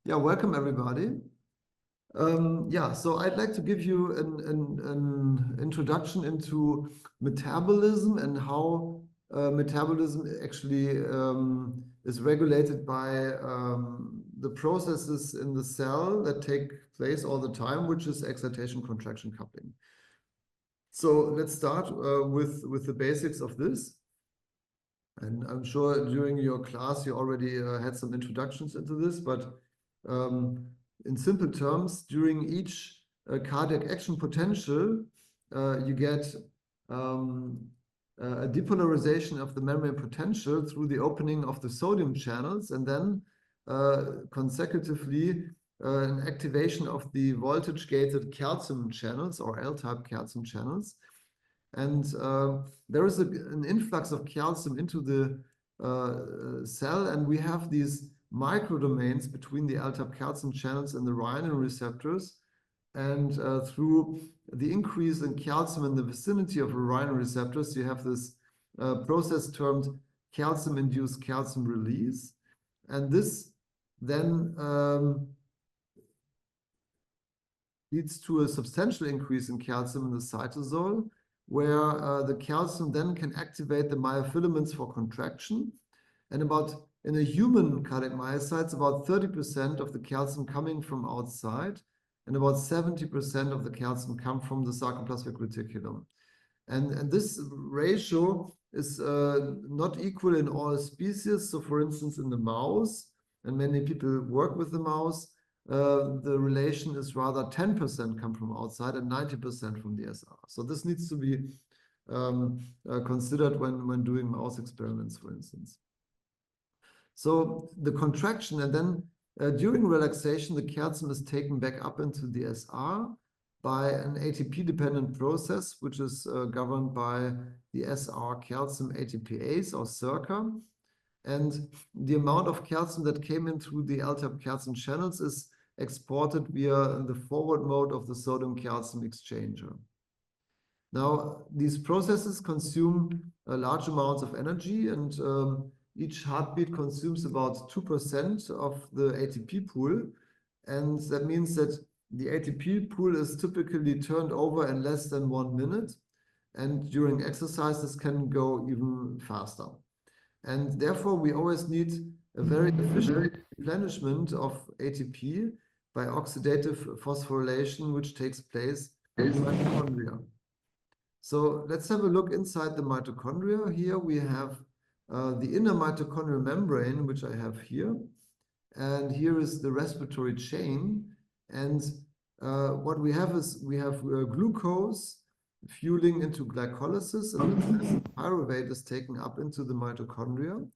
Yeah, welcome everybody. So I'd like to give you an introduction into metabolism and how metabolism actually is regulated by the processes in the cell that take place all the time, which is excitation-contraction coupling. So let's start with the basics of this. And I'm sure during your class you already had some introductions into this, but in simple terms, during each cardiac action potential, you get a depolarization of the membrane potential through the opening of the sodium channels, and then consecutively an activation of the voltage-gated calcium channels or L-type calcium channels. And there is an influx of calcium into the cell, and we have these microdomains between the L-type calcium channels and the renin receptors. And through the increase in calcium in the vicinity of the renin receptors, you have this process termed calcium-induced calcium release. And this then leads to a substantial increase in calcium in the cytosol, where the calcium then can activate the myofilaments for contraction. And in a human cardiac myocytes, about 30% of the calcium coming from outside, and about 70% of the calcium come from the sarcoplasmic reticulum. And this ratio is not equal in all species. So for instance, in the mouse, and many people work with the mouse, the relation is rather 10% come from outside and 90% from the SR. So this needs to be considered when doing mouse experiments, for instance. So the contraction, and then during relaxation, the calcium is taken back up into the SR by an ATP-dependent process, which is governed by the SR calcium ATPase or SERCA. And the amount of calcium that came in through the L-type calcium channels is exported via the forward mode of the sodium-calcium exchanger. Now, these processes consume large amounts of energy, and each heartbeat consumes about 2% of the ATP pool. And that means that the ATP pool is typically turned over in less than 1 minute. And during exercise, this can go even faster. And therefore, we always need a very efficient replenishment of ATP by oxidative phosphorylation, which takes place in the mitochondria. So let's have a look inside the mitochondria. Here we have the inner mitochondrial membrane, which I have here. And here is the respiratory chain. And what we have is we have glucose fueling into glycolysis, and the pyruvate is taken up into the mitochondria.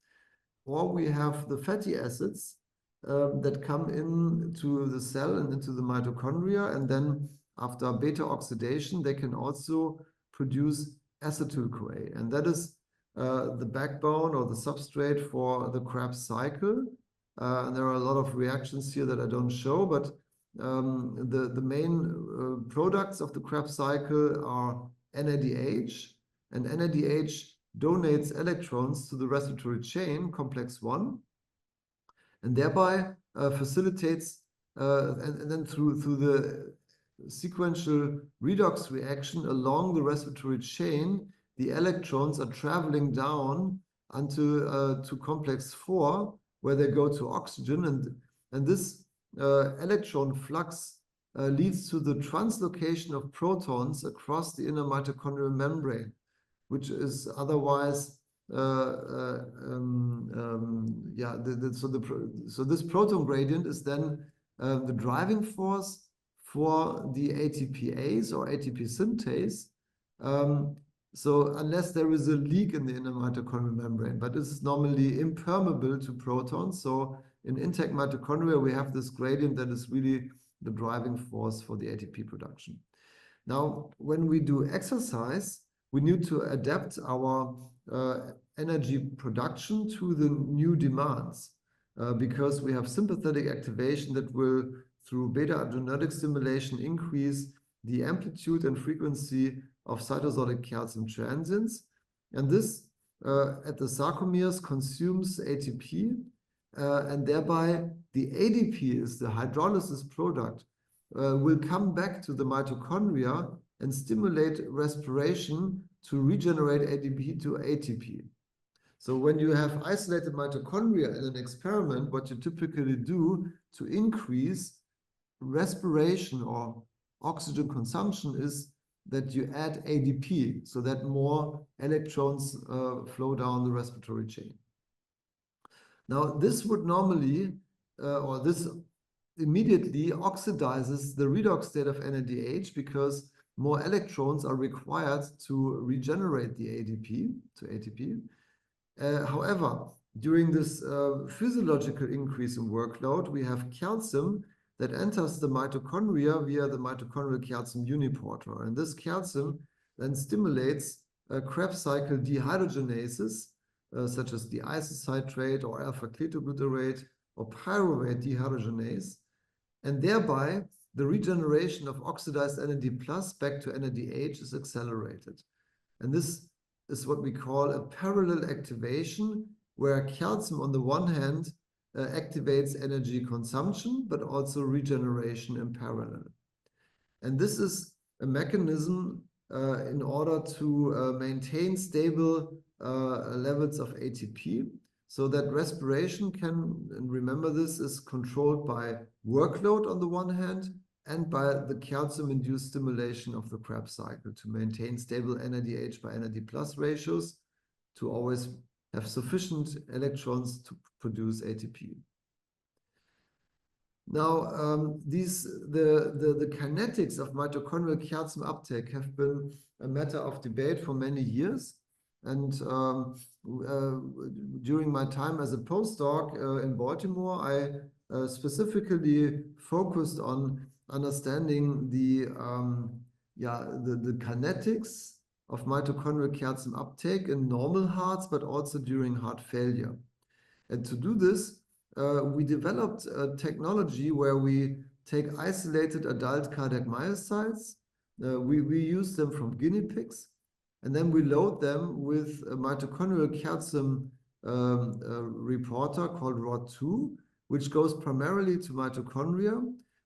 Or we have the fatty acids that come into the cell and into the mitochondria, and then after beta oxidation, they can also produce acetyl-CoA. And that is the backbone or the substrate for the Krebs cycle. And there are a lot of reactions here that I don't show, but the main products of the Krebs cycle are NADH, and NADH donates electrons to the respiratory chain, complex 1, and thereby facilitates, and then through the sequential redox reaction along the respiratory chain, the electrons are traveling down until to complex 4, where they go to oxygen, and this electron flux leads to the translocation of protons across the inner mitochondrial membrane, which is otherwise so this proton gradient is then the driving force for the ATPase or ATP synthase. So unless there is a leak in the inner mitochondrial membrane, but this is normally impermeable to protons. So in intact mitochondria, we have this gradient that is really the driving force for the ATP production. Now, when we do exercise, we need to adapt our energy production to the new demands because we have sympathetic activation that will, through beta-adrenergic stimulation, increase the amplitude and frequency of cytosolic calcium transients. And this, at the sarcomeres, consumes ATP. and thereby the ADP is the hydrolysis product, will come back to the mitochondria and stimulate respiration to regenerate ADP to ATP. So when you have isolated mitochondria in an experiment, what you typically do to increase respiration or oxygen consumption is that you add ADP so that more electrons flow down the respiratory chain. Now, this would normally, or this immediately oxidizes the redox state of NADH because more electrons are required to regenerate the ADP to ATP. However, during this physiological increase in workload, we have calcium that enters the mitochondria via the mitochondrial calcium uniporter. And this calcium then stimulates Krebs cycle dehydrogenases, such as the isocitrate or alpha-ketoglutarate or pyruvate dehydrogenase. And thereby, the regeneration of oxidized NAD+ back to NADH is accelerated. And this is what we call a parallel activation, where calcium on the one hand activates energy consumption, but also regeneration in parallel. And this is a mechanism in order to maintain stable levels of ATP, so that respiration can, and remember this, is controlled by workload on the one hand, and by the calcium-induced stimulation of the Krebs cycle to maintain stable NADH by NAD+ ratios to always have sufficient electrons to produce ATP. Now, the kinetics of mitochondrial calcium uptake have been a matter of debate for many years. And during my time as a postdoc in Baltimore, I specifically focused on understanding the kinetics of mitochondrial calcium uptake in normal hearts, but also during heart failure. And to do this, we developed a technology where we take isolated adult cardiac myocytes. We use them from guinea pigs, and then we load them with a mitochondrial calcium reporter called ROD2, which goes primarily to mitochondria,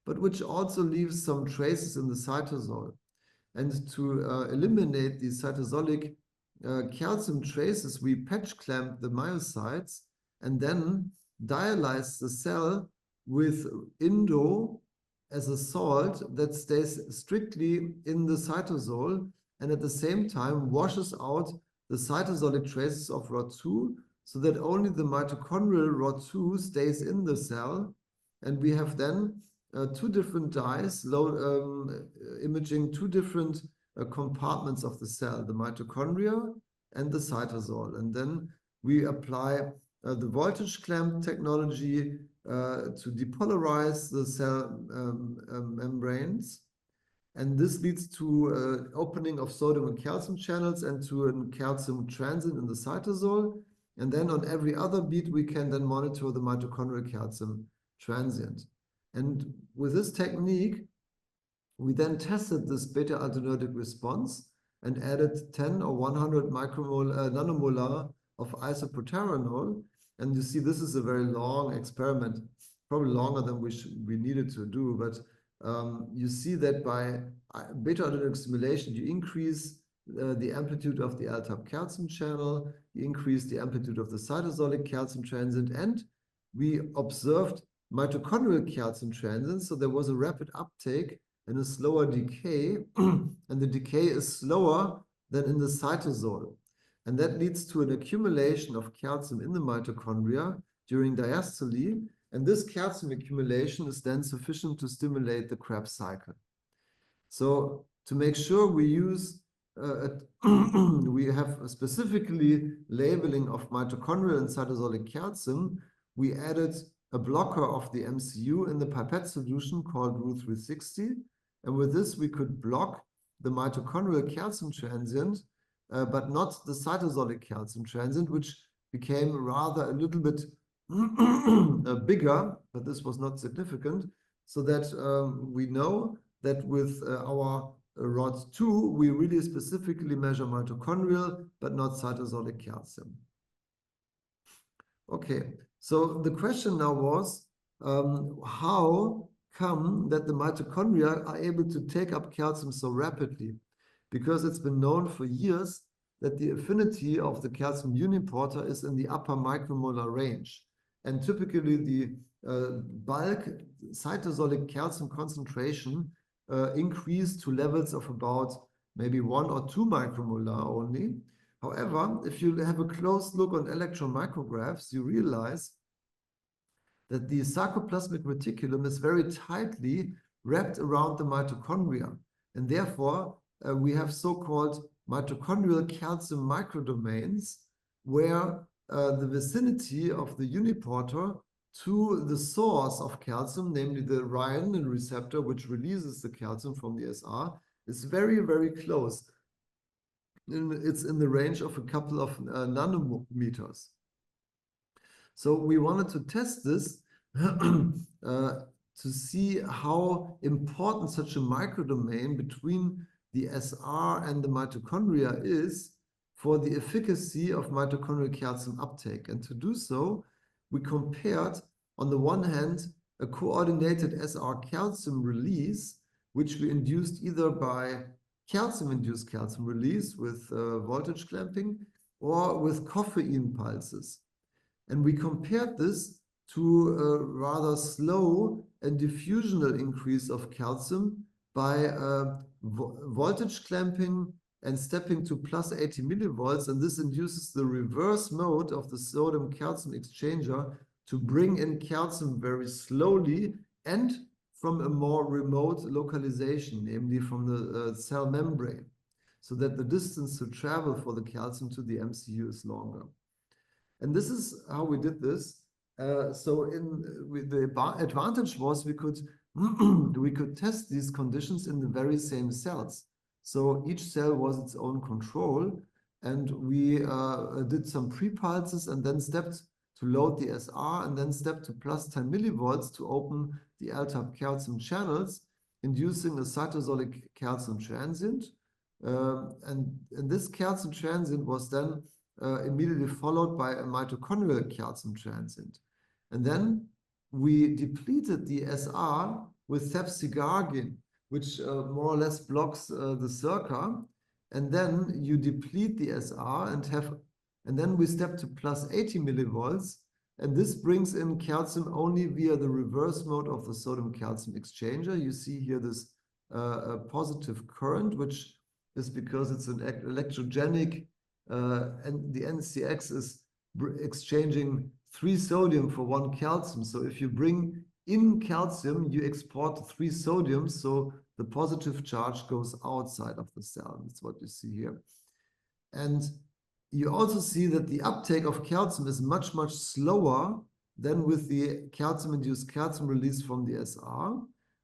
but which also leaves some traces in the cytosol. And to eliminate these cytosolic calcium traces, we patch clamp the myocytes and then dialyze the cell with Indo as a salt that stays strictly in the cytosol and at the same time washes out the cytosolic traces of ROD2 so that only the mitochondrial ROD2 stays in the cell. And we have then two different dyes imaging two different compartments of the cell, the mitochondria and the cytosol. And then we apply the voltage clamp technology to depolarize the cell membranes. And this leads to opening of sodium and calcium channels and to a calcium transit in the cytosol. And then on every other beat, we can then monitor the mitochondrial calcium transient. And with this technique, we then tested this beta-adrenergic response and added 10 or 100 nanomolar of isoproterenol. And you see, this is a very long experiment, probably longer than we needed to do. But you see that by beta-adrenergic stimulation, you increase the amplitude of the L-type calcium channel, you increase the amplitude of the cytosolic calcium transient, and we observed mitochondrial calcium transient. So there was a rapid uptake and a slower decay, and the decay is slower than in the cytosol. And that leads to an accumulation of calcium in the mitochondria during diastole. And this calcium accumulation is then sufficient to stimulate the Krebs cycle. So to make sure we use, we have specifically labeling of mitochondrial and cytosolic calcium, we added a blocker of the MCU in the pipette solution called Ru360. And with this, we could block the mitochondrial calcium transient, but not the cytosolic calcium transient, which became rather a little bit bigger, but this was not significant, so that we know that with our ROD2, we really specifically measure mitochondrial, but not cytosolic calcium. Okay, So the question now was, how come that the mitochondria are able to take up calcium so rapidly? Because it's been known for years that the affinity of the calcium uniporter is in the upper micromolar range. And typically the bulk cytosolic calcium concentration increased to levels of about maybe 1 or 2 micromolar only. However, if you have a close look on electron micrographs, you realize that the sarcoplasmic reticulum is very tightly wrapped around the mitochondria. And therefore, we have so-called mitochondrial calcium microdomains, where the vicinity of the uniporter to the source of calcium, namely the ryanodine receptor, which releases the calcium from the SR, is very, very close. It's in the range of a couple of nanometers. So we wanted to test this to see how important such a microdomain between the SR and the mitochondria is for the efficacy of mitochondrial calcium uptake. And to do so, we compared, on the one hand, a coordinated SR calcium release, which we induced either by calcium-induced calcium release with voltage clamping or with coffeine pulses. And we compared this to a rather slow and diffusional increase of calcium by voltage clamping and stepping to plus 80 millivolts. And this induces the reverse mode of the sodium-calcium exchanger to bring in calcium very slowly and from a more remote localization, namely from the cell membrane, so that the distance to travel for the calcium to the MCU is longer. And this is how we did this. The advantage was we could test these conditions in the very same cells. So each cell was its own control, and we did some pre-pulses and then stepped to load the SR and then stepped to plus 10 millivolts to open the L-type calcium channels, inducing a cytosolic calcium transient. And this calcium transient was then immediately followed by a mitochondrial calcium transient. And then we depleted the SR with thepsigargin, which more or less blocks the circa. And then you deplete the SR and then we step to plus 80 millivolts. And this brings in calcium only via the reverse mode of the sodium-calcium exchanger. You see here this positive current, which is because it's an electrogenic, and the NCX is exchanging 3 sodium for 1 calcium. So if you bring in calcium, you export 3 sodiums. So the positive charge goes outside of the cell. That's what you see here. And you also see that the uptake of calcium is much, much slower than with the calcium-induced calcium release from the SR,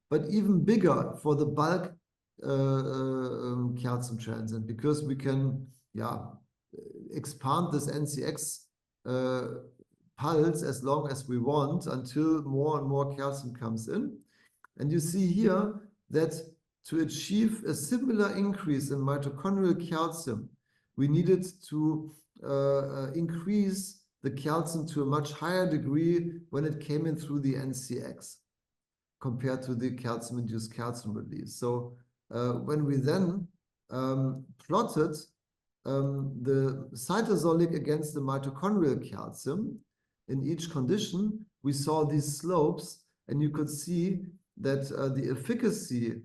but even bigger for the bulk calcium transient, because we can expand this NCX pulse as long as we want until more and more calcium comes in. And you see here that to achieve a similar increase in mitochondrial calcium, we needed to increase the calcium to a much higher degree when it came in through the NCX compared to the calcium-induced calcium release. So when we then plotted the cytosolic against the mitochondrial calcium in each condition, we saw these slopes, and you could see that the efficacy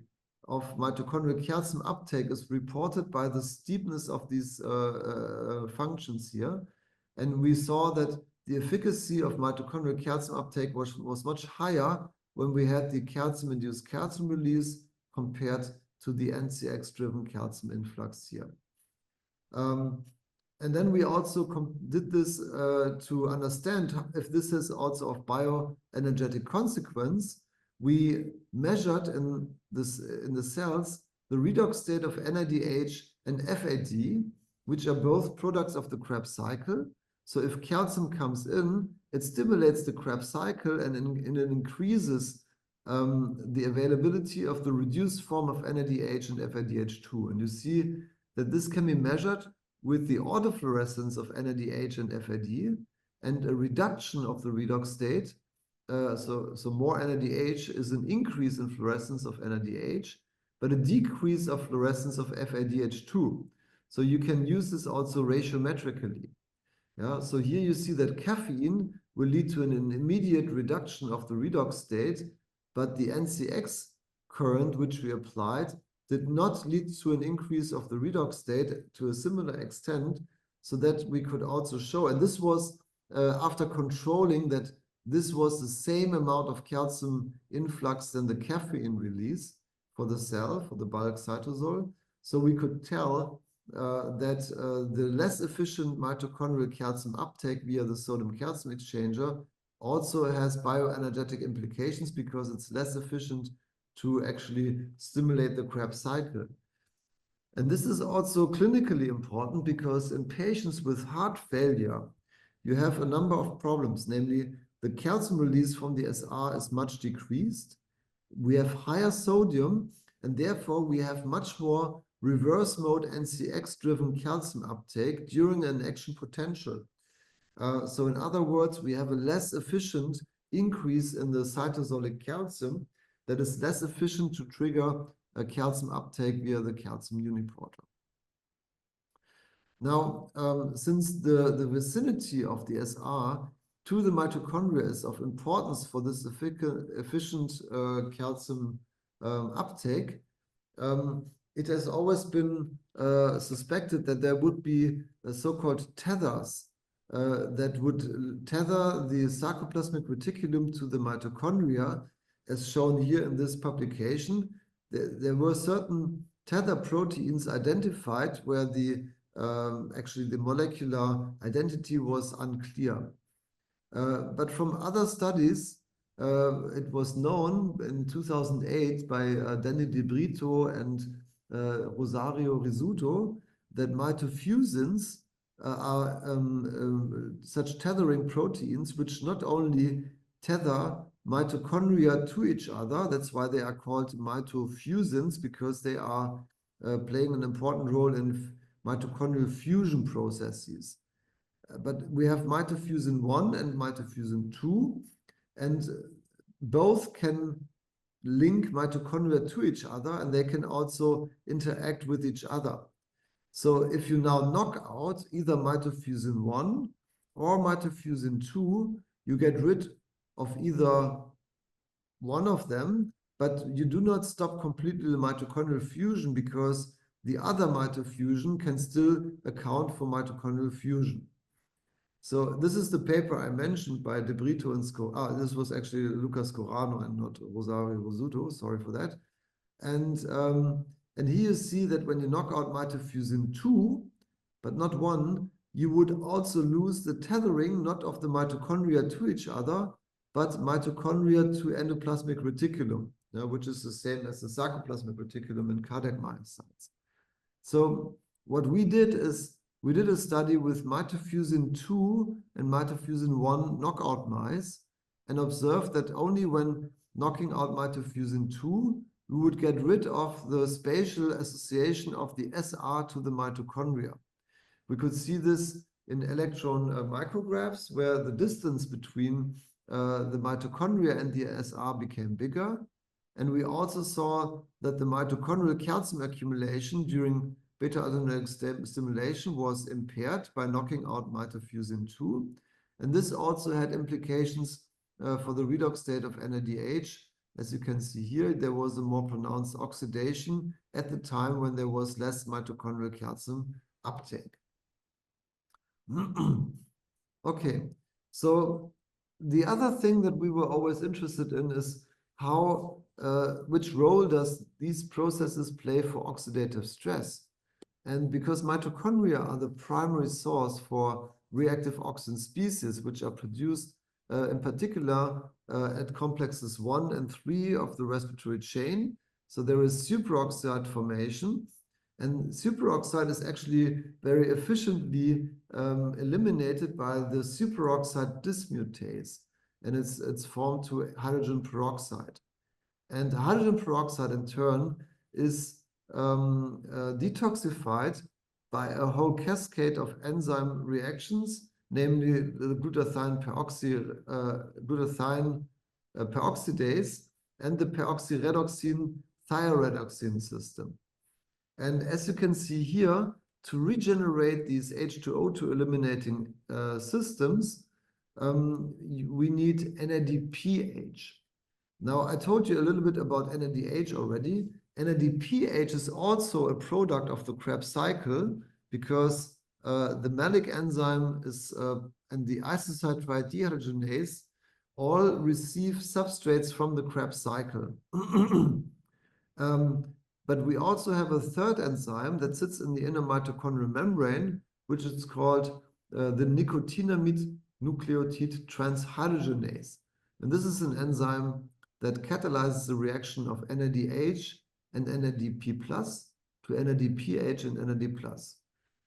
of mitochondrial calcium uptake is reported by the steepness of these functions here. And we saw that the efficacy of mitochondrial calcium uptake was much higher when we had the calcium-induced calcium release compared to the NCX-driven calcium influx here. And then we also did this to understand if this is also of bioenergetic consequence. We measured in the cells the redox state of NADH and FAD, which are both products of the Krebs cycle. So if calcium comes in, it stimulates the Krebs cycle and it increases the availability of the reduced form of NADH and FADH2. And you see that this can be measured with the autofluorescence of NADH and FAD. and a reduction of the redox state. So more NADH is an increase in fluorescence of NADH, but a decrease of fluorescence of FADH2. So you can use this also ratiometrically. Yeah, so here you see that caffeine will lead to an immediate reduction of the redox state, but the NCX current which we applied did not lead to an increase of the redox state to a similar extent, so that we could also show, and this was after controlling that this was the same amount of calcium influx than the caffeine release for the cell, for the bulk cytosol. So we could tell that the less efficient mitochondrial calcium uptake via the sodium-calcium exchanger also has bioenergetic implications because it's less efficient to actually stimulate the Krebs cycle. And this is also clinically important because in patients with heart failure, you have a number of problems, namely the calcium release from the SR is much decreased. We have higher sodium, and therefore we have much more reverse mode NCX-driven calcium uptake during an action potential. So in other words, we have a less efficient increase in the cytosolic calcium that is less efficient to trigger a calcium uptake via the calcium uniporter. Now, since the vicinity of the SR to the mitochondria is of importance for this efficient calcium uptake, it has always been suspected that there would be so-called tethers that would tether the sarcoplasmic reticulum to the mitochondria, as shown here in this publication. There were certain tether proteins identified where actually the molecular identity was unclear. But from other studies, it was known in 2008 by Danny De Brito and Rosario Rizzuto that mitofusins are such tethering proteins which not only tether mitochondria to each other, that's why they are called mitofusins, because they are playing an important role in mitochondrial fusion processes. But we have mitofusin 1 and mitofusin 2, and both can link mitochondria to each other, and they can also interact with each other. So if you now knock out either mitofusin 1 or mitofusin 2, you get rid of either one of them, but you do not stop completely the mitochondrial fusion because the other mitofusion can still account for mitochondrial fusion. So this is the paper I mentioned by De Brito and this was actually Lucas Corano and not Rosario Rizzuto, sorry for that. And here you see that when you knock out mitofusin 2, but not 1, you would also lose the tethering not of the mitochondria to each other, but mitochondria to endoplasmic reticulum, which is the same as the sarcoplasmic reticulum in cardiac myocytes. So what we did is we did a study with mitofusin 2 and mitofusin 1 knockout mice and observed that only when knocking out mitofusin 2, we would get rid of the spatial association of the SR to the mitochondria. We could see this in electron micrographs where the distance between the mitochondria and the SR became bigger. And we also saw that the mitochondrial calcium accumulation during beta-adrenergic stimulation was impaired by knocking out mitofusin 2. And this also had implications for the redox state of NADH. As you can see here, there was a more pronounced oxidation at the time when there was less mitochondrial calcium uptake. Okay, so the other thing that we were always interested in is how, which role does these processes play for oxidative stress? And because mitochondria are the primary source for reactive oxygen species, which are produced in particular at complexes 1 and 3 of the respiratory chain. So there is superoxide formation, and superoxide is actually very efficiently eliminated by the superoxide dismutase, and it's formed to hydrogen peroxide. And hydrogen peroxide in turn is detoxified by a whole cascade of enzyme reactions, namely the glutathione peroxidase and the peroxyredoxine thioredoxine system. And as you can see here, to regenerate these H2O2 eliminating systems, we need NADPH. Now, I told you a little bit about NADH already. NADPH is also a product of the Krebs cycle because the malic enzyme is and the isocitrate dehydrogenase all receive substrates from the Krebs cycle. But we also have a third enzyme that sits in the inner mitochondrial membrane, which is called the nicotinamide nucleotide transhydrogenase. And this is an enzyme that catalyzes the reaction of NADH and NADP+ to NADPH and NAD+.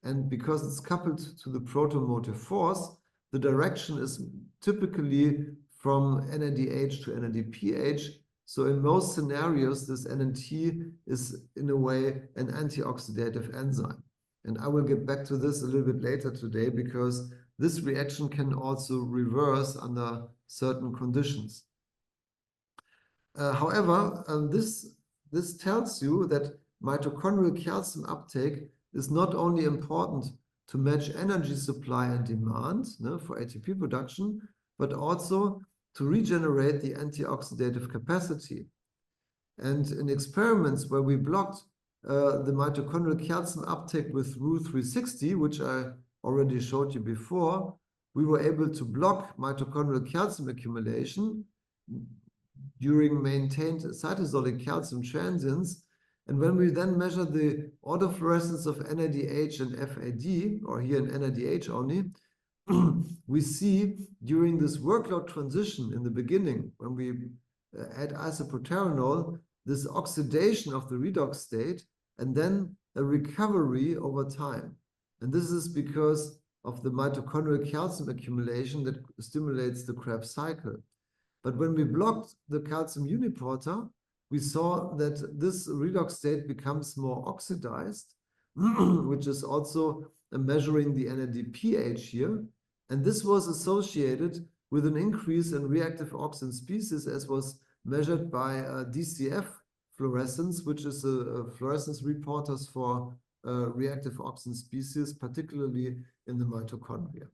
And because it's coupled to the protomotive force, the direction is typically from NADH to NADPH. So in most scenarios, this NNT is in a way an antioxidative enzyme. And I will get back to this a little bit later today because this reaction can also reverse under certain conditions. However, this tells you that mitochondrial calcium uptake is not only important to match energy supply and demand for ATP production, but also to regenerate the antioxidative capacity. And in experiments where we blocked the mitochondrial calcium uptake with Ru-360, which I already showed you before, we were able to block mitochondrial calcium accumulation during maintained cytosolic calcium transients. And when we then measure the autofluorescence of NADH and FAD, or here in NADH only, we see during this workload transition in the beginning, when we add isoproterenol, this oxidation of the redox state, and then a recovery over time. And this is because of the mitochondrial calcium accumulation that stimulates the Krebs cycle. But when we blocked the calcium uniporter, we saw that this redox state becomes more oxidized, which is also measuring the NADPH here. And this was associated with an increase in reactive oxygen species, as was measured by DCF fluorescence, which is a fluorescence reporters for reactive oxygen species, particularly in the mitochondria.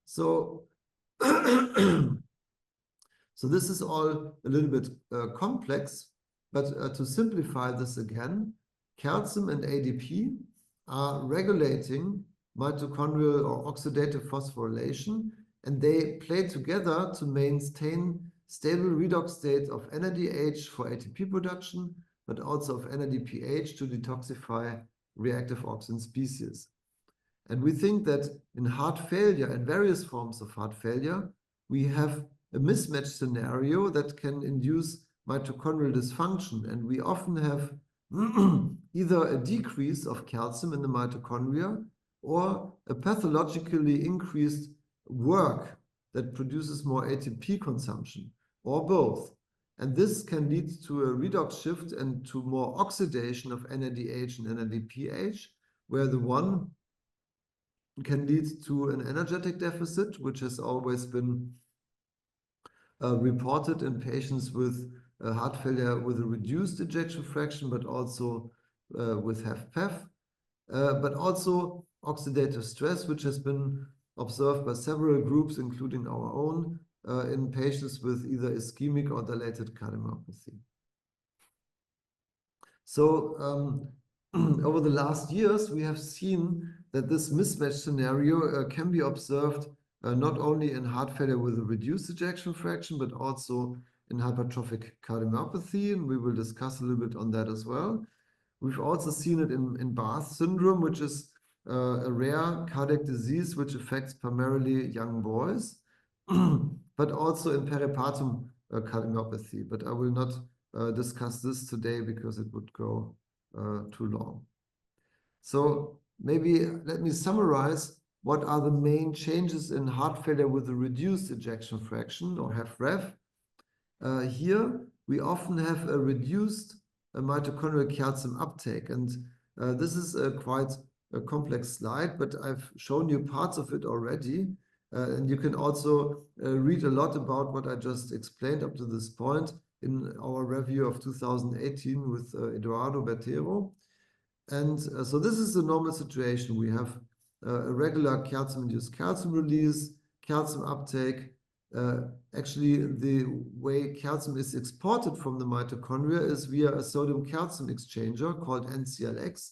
So this is all a little bit complex, but to simplify this again, calcium and ADP are regulating mitochondrial or oxidative phosphorylation, and they play together to maintain stable redox state of NADH for ATP production, but also of NADPH to detoxify reactive oxygen species. And we think that in heart failure and various forms of heart failure, we have a mismatch scenario that can induce mitochondrial dysfunction. And we often have either a decrease of calcium in the mitochondria or a pathologically increased work that produces more ATP consumption, or both. And this can lead to a redox shift and to more oxidation of NADH and NADPH, where the one can lead to an energetic deficit, which has always been reported in patients with heart failure with a reduced ejection fraction, but also with HFpEF, but also oxidative stress, which has been observed by several groups, including our own, in patients with either ischemic or dilated cardiomyopathy. So over the last years, we have seen that this mismatch scenario can be observed not only in heart failure with a reduced ejection fraction, but also in hypertrophic cardiomyopathy, and we will discuss a little bit on that as well. We've also seen it in Barth syndrome, which is a rare cardiac disease which affects primarily young boys, but also in peripartum cardiomyopathy. But I will not discuss this today because it would go too long. So maybe let me summarize what are the main changes in heart failure with a reduced ejection fraction, or HFrEF. Here, we often have a reduced mitochondrial calcium uptake, and this is quite complex slide, but I've shown you parts of it already. And you can also read a lot about what I just explained up to this point in our review of 2018 with Eduardo Bertero. And so this is the normal situation. We have a regular calcium-induced calcium release, calcium uptake. Actually, the way calcium is exported from the mitochondria is via a sodium-calcium exchanger called NCLX.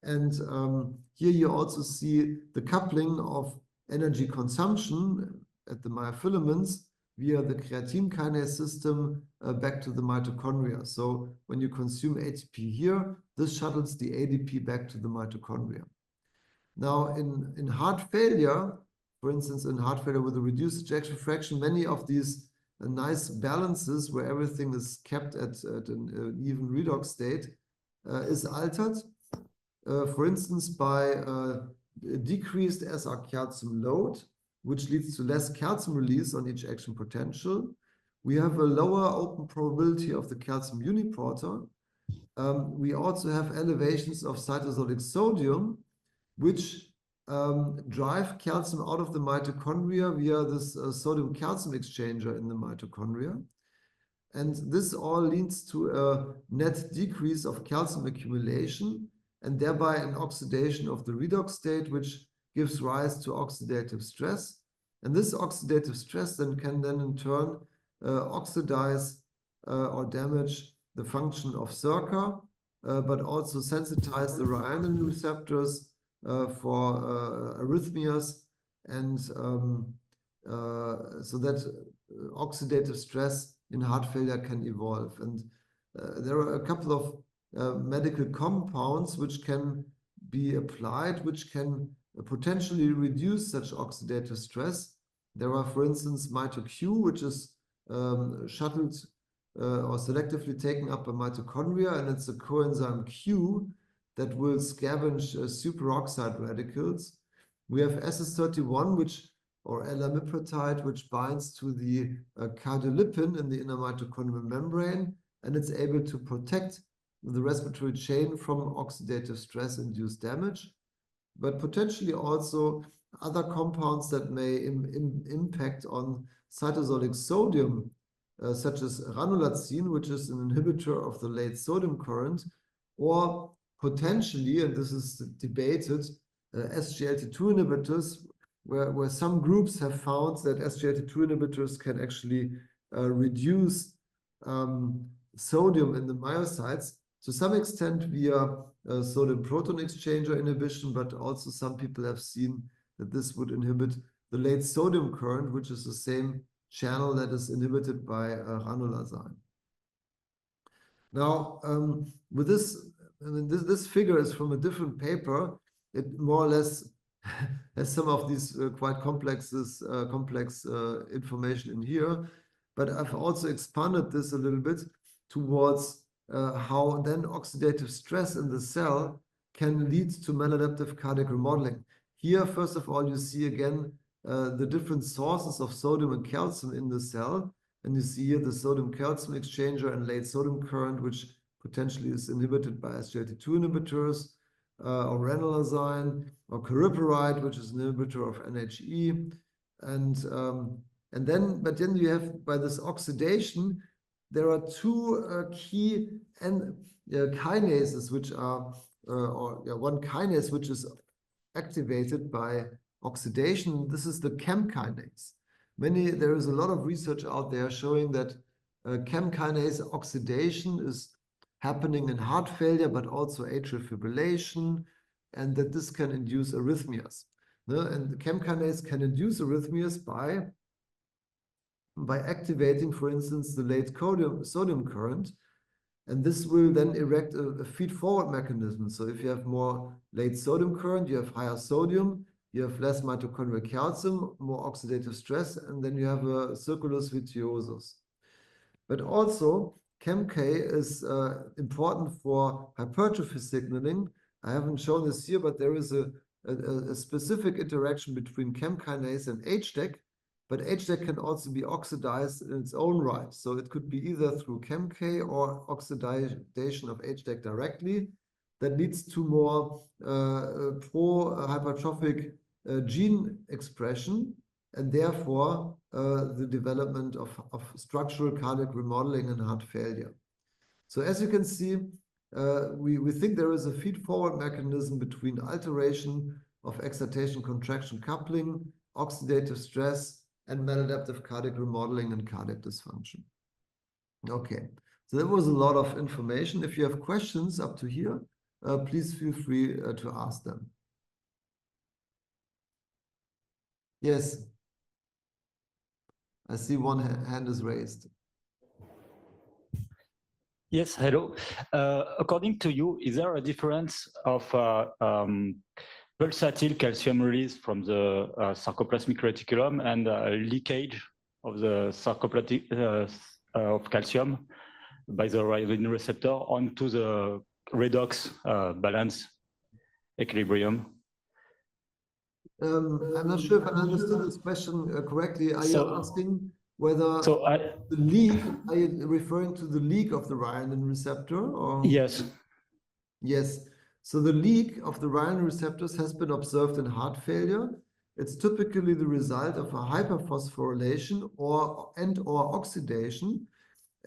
And here you also see the coupling of energy consumption at the myofilaments via the creatine kinase system back to the mitochondria. So when you consume ATP here, this shuttles the ADP back to the mitochondria. Now, in heart failure, for instance, in heart failure with a reduced ejection fraction, many of these nice balances where everything is kept at an even redox state is altered. For instance, by decreased SR calcium load, which leads to less calcium release on each action potential. We have a lower open probability of the calcium uniporter. We also have elevations of cytosolic sodium, which drive calcium out of the mitochondria via this sodium-calcium exchanger in the mitochondria. And this all leads to a net decrease of calcium accumulation and thereby an oxidation of the redox state, which gives rise to oxidative stress. And this oxidative stress then can in turn oxidize or damage the function of SERCA, but also sensitize the renin receptors for arrhythmias, and so that oxidative stress in heart failure can evolve. And there are a couple of medical compounds which can be applied, which can potentially reduce such oxidative stress. There are, for instance, MitoQ, which is shuttled or selectively taken up by mitochondria, and it's a coenzyme Q that will scavenge superoxide radicals. We have SS31, or L-amipretide, which binds to the cardiolipin in the inner mitochondrial membrane, and it's able to protect the respiratory chain from oxidative stress-induced damage, but potentially also other compounds that may impact on cytosolic sodium, such as ranolazine, which is an inhibitor of the late sodium current, or potentially, and this is debated, SGLT2 inhibitors, where some groups have found that SGLT2 inhibitors can actually reduce sodium in the myocytes to some extent via sodium proton exchanger inhibition, but also some people have seen that this would inhibit the late sodium current, which is the same channel that is inhibited by ranolazine. Now, with this, I mean, this figure is from a different paper. It more or less has some of these quite complex information in here, but I've also expanded this a little bit towards how then oxidative stress in the cell can lead to maladaptive cardiac remodeling. Here, first of all, you see again the different sources of sodium and calcium in the cell, and you see here the sodium-calcium exchanger and late sodium current, which potentially is inhibited by SGLT2 inhibitors, or ranolazine, or cariparide, which is an inhibitor of NHE, but then you have, by this oxidation, there are two key kinases, which are, one kinase which is activated by oxidation. This is the CHEM kinase. There is a lot of research out there showing that CHEM kinase oxidation is happening in heart failure, but also atrial fibrillation, and that this can induce arrhythmias. And the CHEM kinase can induce arrhythmias by activating, for instance, the late sodium current, and this will then erect a feed-forward mechanism. So if you have more late sodium current, you have higher sodium, you have less mitochondrial calcium, more oxidative stress, and then you have a circulus vitiosus. But also, ChemK is important for hypertrophy signaling. I haven't shown this here, but there is a specific interaction between CHEM kinase and HDAC, but HDAC can also be oxidized in its own right. So it could be either through ChemK or oxidation of HDAC directly. that leads to more pro-hypertrophic gene expression, and therefore the development of structural cardiac remodeling and heart failure. So as you can see, we think there is a feed-forward mechanism between alteration of excitation-contraction coupling, oxidative stress, and maladaptive cardiac remodeling and cardiac dysfunction. Okay, so that was a lot of information. If you have questions up to here, please feel free to ask them. Yes, I see one hand is raised. Yes, hello. According to you, is there a difference of pulsatile calcium release from the sarcoplasmic reticulum and leakage of the sarcoplasmic of calcium by the renin receptor onto the redox balance equilibrium? I'm not sure if I understood this question correctly. Are you asking whether the leak, are you referring to the leak of the renin receptor? Or? Yes. Yes. So the leak of the renin receptors has been observed in heart failure. It's typically the result of a hyperphosphorylation or oxidation,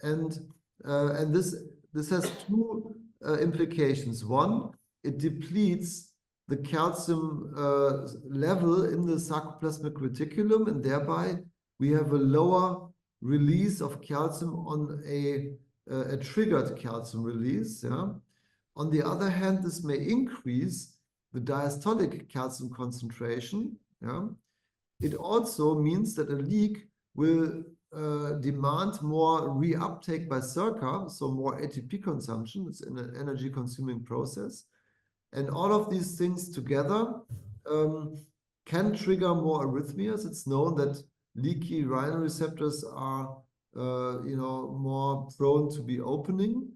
and this has two implications. One, it depletes the calcium level in the sarcoplasmic reticulum, and thereby we have a lower release of calcium on a triggered calcium release. Yeah? On the other hand, this may increase the diastolic calcium concentration. Yeah? It also means that a leak will demand more reuptake by circa, so more ATP consumption. It's an energy-consuming process. And all of these things together can trigger more arrhythmias. It's known that leaky renin receptors are more prone to be opening.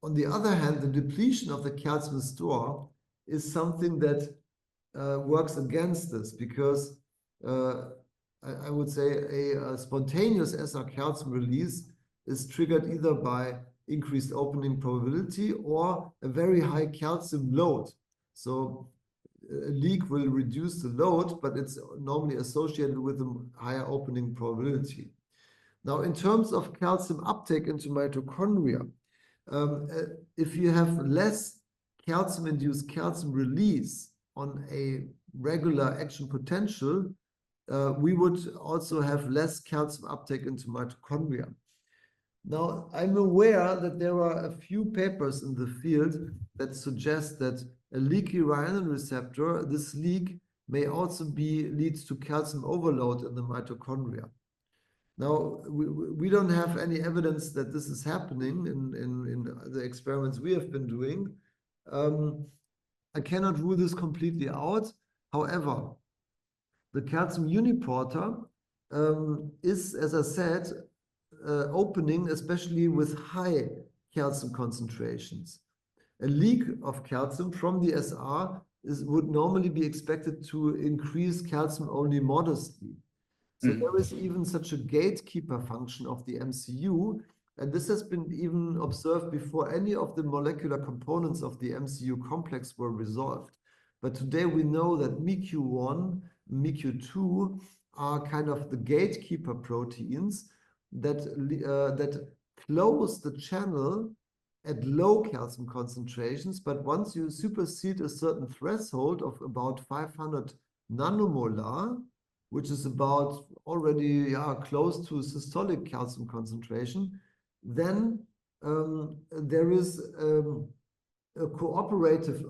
On the other hand, the depletion of the calcium store is something that works against this, because I would say a spontaneous SR calcium release is triggered either by increased opening probability or a very high calcium load. So a leak will reduce the load, but it's normally associated with a higher opening probability. Now, in terms of calcium uptake into mitochondria, if you have less calcium-induced calcium release on a regular action potential, we would also have less calcium uptake into mitochondria. Now, I'm aware that there are a few papers in the field that suggest that a leaky renin receptor, this leak may also leads to calcium overload in the mitochondria. Now, we don't have any evidence that this is happening in the experiments we have been doing. I cannot rule this completely out. However, the calcium uniporter is, as I said, opening, especially with high calcium concentrations. A leak of calcium from the SR would normally be expected to increase calcium only modestly. So there is even such a gatekeeper function of the MCU, and this has been even observed before any of the molecular components of the MCU complex were resolved. But today we know that MECU1, MECU2 are kind of the gatekeeper proteins that close the channel at low calcium concentrations, but once you supersede a certain threshold of about 500 nanomolar, which is about already close to systolic calcium concentration, then there is a cooperative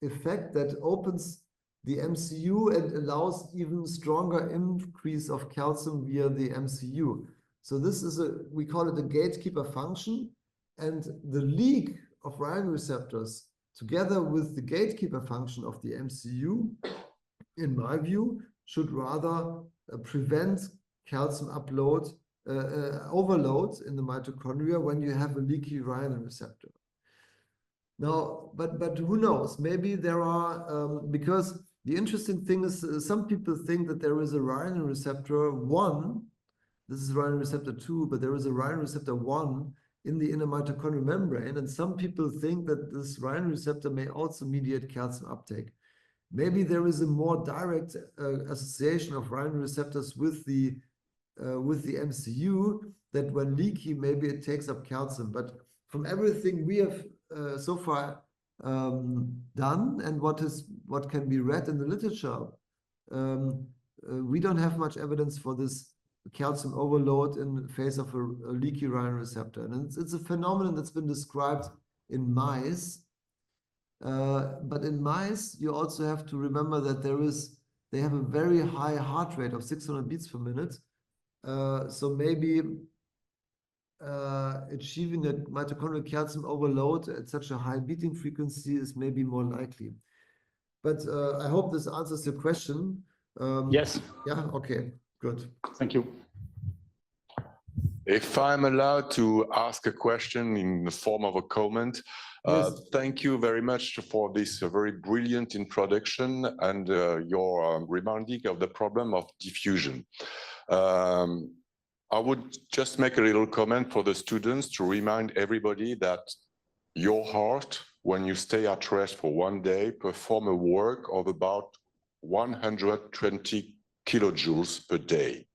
effect that opens the MCU and allows even stronger increase of calcium via the MCU. So this is we call it a gatekeeper function, and the leak of renin receptors together with the gatekeeper function of the MCU, in my view, should rather prevent calcium overload in the mitochondria when you have a leaky renin receptor. Now, but who knows? Maybe there are, because the interesting thing is some people think that there is a renin receptor 1, this is renin receptor 2, but there is a renin receptor 1 in the inner mitochondrial membrane. And some people think that this renin receptor may also mediate calcium uptake. Maybe there is a more direct association of renin receptors with the MCU, that when leaky, maybe it takes up calcium. But from everything we have so far done and what can be read in the literature, we don't have much evidence for this calcium overload in face of a leaky renin receptor. And it's a phenomenon that's been described in mice. But in mice, you also have to remember that they have a very high heart rate of 600 beats per minute. So maybe achieving a mitochondrial calcium overload at such a high beating frequency is maybe more likely. But I hope this answers your question. Yes. Yeah, okay, good. Thank you. If I'm allowed to ask a question in the form of a comment, Yes. Thank you very much for this very brilliant introduction and your reminding of the problem of diffusion. I would just make a little comment for the students to remind everybody that your heart, when you stay at rest for one day, perform a work of about 120 kilojoules per day.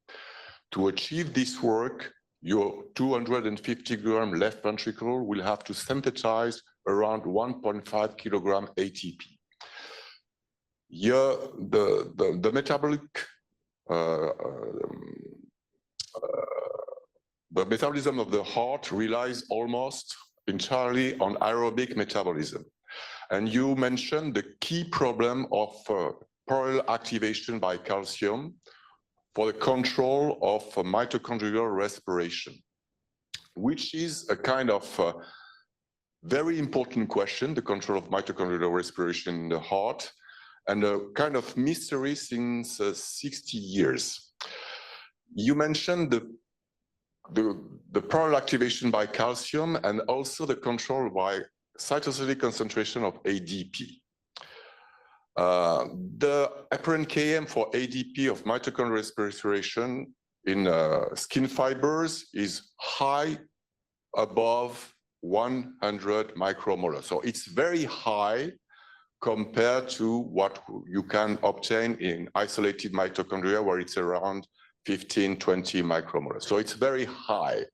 To achieve this work, your 250 gram left ventricle will have to synthesize around 1.5 kilogram ATP. Here, the metabolic the metabolism of the heart relies almost entirely on aerobic metabolism. And you mentioned the key problem of parallel activation by calcium for the control of mitochondrial respiration, which is a kind of very important question, the control of mitochondrial respiration in the heart, and a kind of mystery since 60 years. You mentioned the parallel activation by calcium and also the control by cytosolic concentration of ADP. The apparent Km for ADP of mitochondrial respiration in skin fibers is high above 100 micromolar. So it's very high compared to what you can obtain in isolated mitochondria, where it's around 15, 20 micromolar. So it's very high.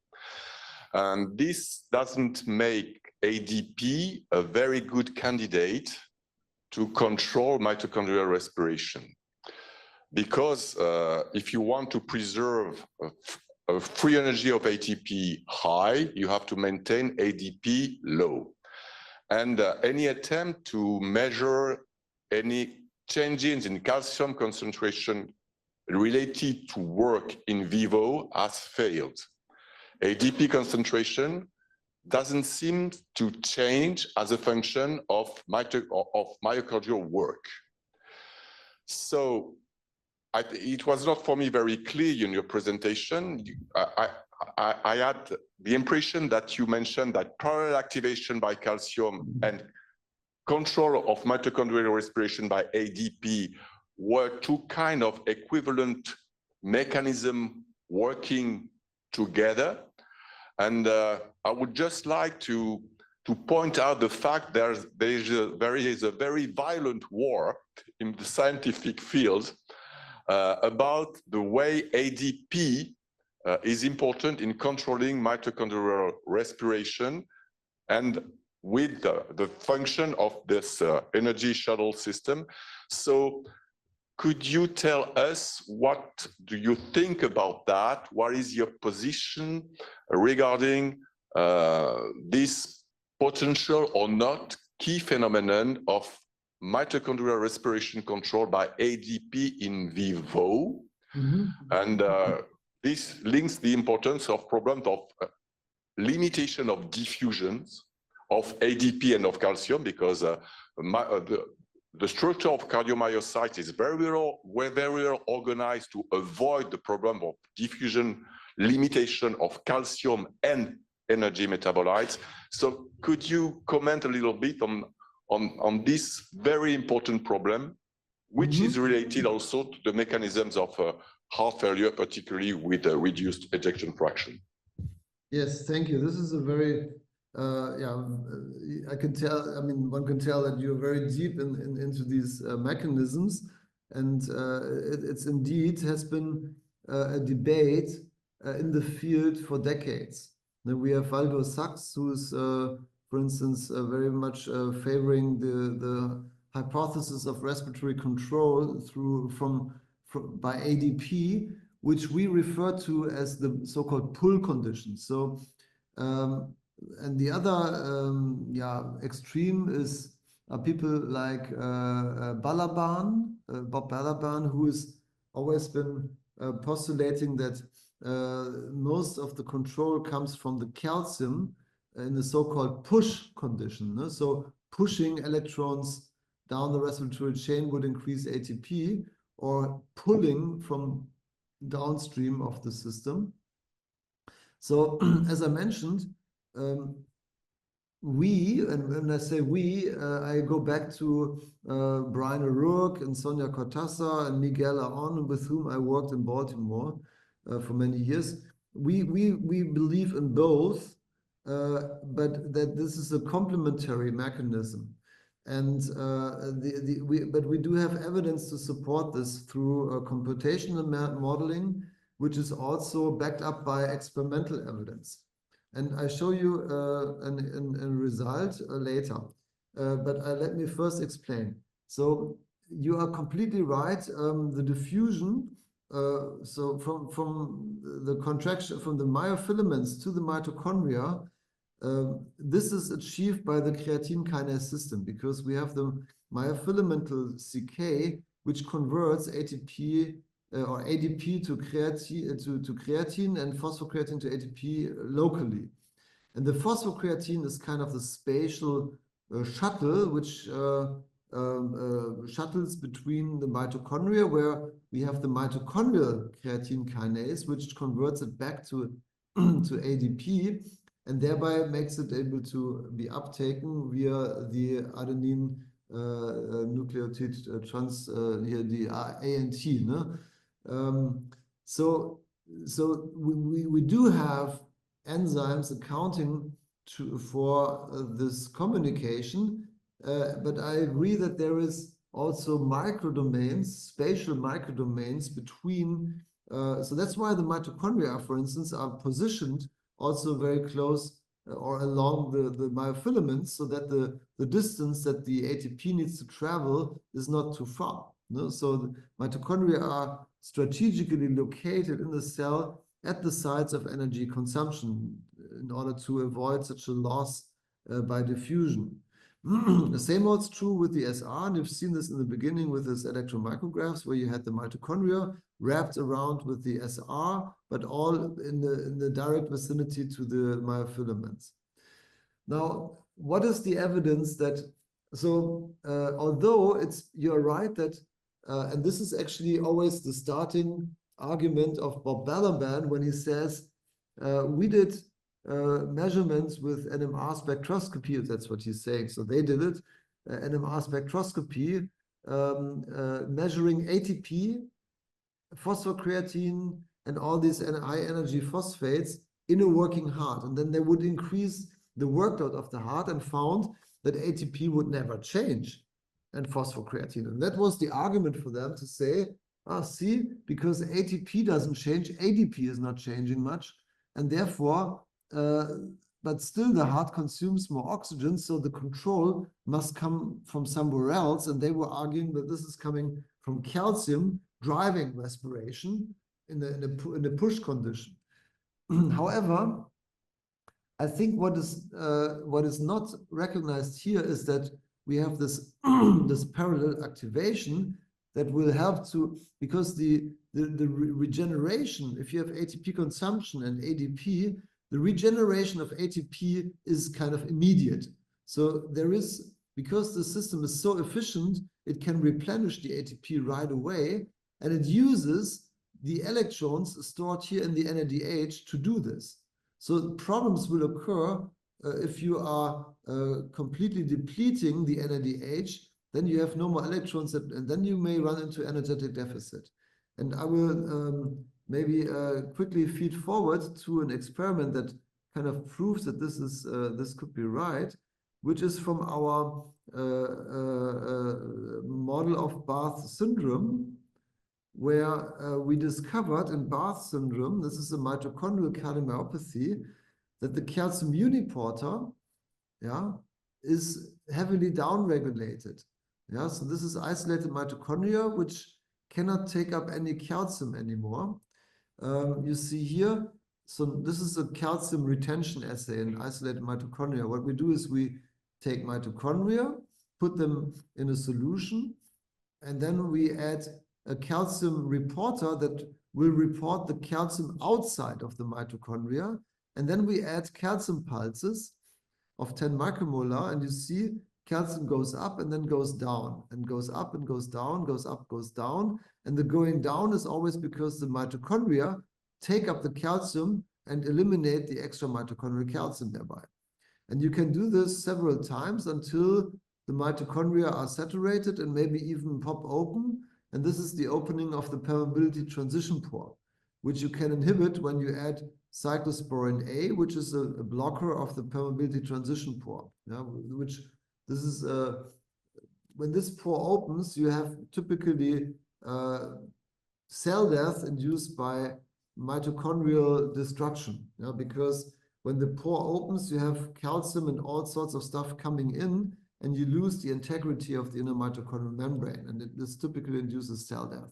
And this doesn't make ADP a very good candidate to control mitochondrial respiration. Because if you want to preserve a free energy of ATP high, you have to maintain ADP low. And any attempt to measure any changes in calcium concentration related to work in vivo has failed. ADP concentration doesn't seem to change as a function of myocardial work. So it was not for me very clear in your presentation. I had the impression that you mentioned that parallel activation by calcium and control of mitochondrial respiration by ADP were two kind of equivalent mechanisms working together. And I would just like to point out the fact there is a very violent war in the scientific field about the way ADP is important in controlling mitochondrial respiration and with the function of this energy shuttle system. So could you tell us what do you think about that? What is your position regarding this potential or not key phenomenon of mitochondrial respiration control by ADP in vivo? Mm-hmm. And this links the importance of problems of limitation of diffusions of ADP and of calcium, because the structure of cardiomyocytes is very well organized to avoid the problem of diffusion limitation of calcium and energy metabolites. So could you comment a little bit on this very important problem, which is related also to the mechanisms of heart failure, particularly with a reduced ejection fraction? Yes, thank you. This is a very, I can tell, I mean, one can tell that you're very deep into these mechanisms. And it's indeed has been a debate in the field for decades. Now we have Waldo Sachs, who is, for instance, very much favoring the hypothesis of respiratory control by ADP, which we refer to as the so-called pull condition. So, and the other extreme is people like Balaban, Bob Balaban, who has always been postulating that most of the control comes from the calcium in the so-called push condition. No? So pushing electrons down the respiratory chain would increase ATP, or pulling from downstream of the system. So as I mentioned, we, and when I say we, I go back to Brian O'Rourke and Sonia Cortázar and Miguel Aon, with whom I worked in Baltimore for many years. We believe in both, but that this is a complementary mechanism. And but we do have evidence to support this through computational modeling, which is also backed up by experimental evidence. And I show you a result later. But let me first explain. So you are completely right. The diffusion, so from the contraction, from the myofilaments to the mitochondria, this is achieved by the creatine kinase system, because we have the myofilamental CK, which converts ATP or ADP to creatine and phosphocreatine to ATP locally. And the phosphocreatine is kind of the spatial shuttle, which shuttles between the mitochondria, where we have the mitochondrial creatine kinase, which converts it back to ADP, and thereby makes it able to be uptaken via the adenine nucleotide here, the ANT. No? So we do have enzymes accounting for this communication, but I agree that there is also microdomains, spatial microdomains between. So that's why the mitochondria, for instance, are positioned also very close or along the myofilaments, so that the distance that the ATP needs to travel is not too far. No? So the mitochondria are strategically located in the cell at the sites of energy consumption in order to avoid such a loss by diffusion. The same holds true with the SR, and you've seen this in the beginning with this electron micrographs, where you had the mitochondria wrapped around with the SR, but all in the direct vicinity to the myofilaments. Now, what is the evidence that, so although you're right that, and this is actually always the starting argument of Bob Balaban when he says, we did measurements with NMR spectroscopy, if that's what he's saying. So they did it, NMR spectroscopy, measuring ATP, phosphocreatine, and all these high energy phosphates in a working heart. And then they would increase the workload of the heart and found that ATP would never change, and phosphocreatine. And that was the argument for them to say, see, because ATP doesn't change, ADP is not changing much, and therefore, but still the heart consumes more oxygen, so the control must come from somewhere else. And they were arguing that this is coming from calcium driving respiration in the push condition. However, I think what is not recognized here is that we have this this parallel activation that will help to, because the regeneration, if you have ATP consumption and ADP, the regeneration of ATP is kind of immediate. So there is, because the system is so efficient, it can replenish the ATP right away, and it uses the electrons stored here in the NADH to do this. So problems will occur if you are completely depleting the NADH, then you have no more electrons, and then you may run into energetic deficit. And I will maybe quickly feed forward to an experiment that kind of proves that this could be right, which is from our model of Barth syndrome, where we discovered in Barth syndrome, this is a mitochondrial cardiomyopathy, that the calcium uniporter, is heavily downregulated. So this is isolated mitochondria which cannot take up any calcium anymore. You see here, so this is a calcium retention assay in isolated mitochondria. What we do is we take mitochondria, put them in a solution, and then we add a calcium reporter that will report the calcium outside of the mitochondria. And then we add calcium pulses of 10 micromolar, and you see calcium goes up and then goes down, and goes up and goes down, goes up, goes down. And the going down is always because the mitochondria take up the calcium and eliminate the extra mitochondrial calcium thereby. And you can do this several times until the mitochondria are saturated and maybe even pop open. And this is the opening of the permeability transition pore, which you can inhibit when you add cyclosporin A, which is a blocker of the permeability transition pore. Which this is when this pore opens, you have typically cell death induced by mitochondrial destruction. Because when the pore opens, you have calcium and all sorts of stuff coming in, and you lose the integrity of the inner mitochondrial membrane, and this typically induces cell death.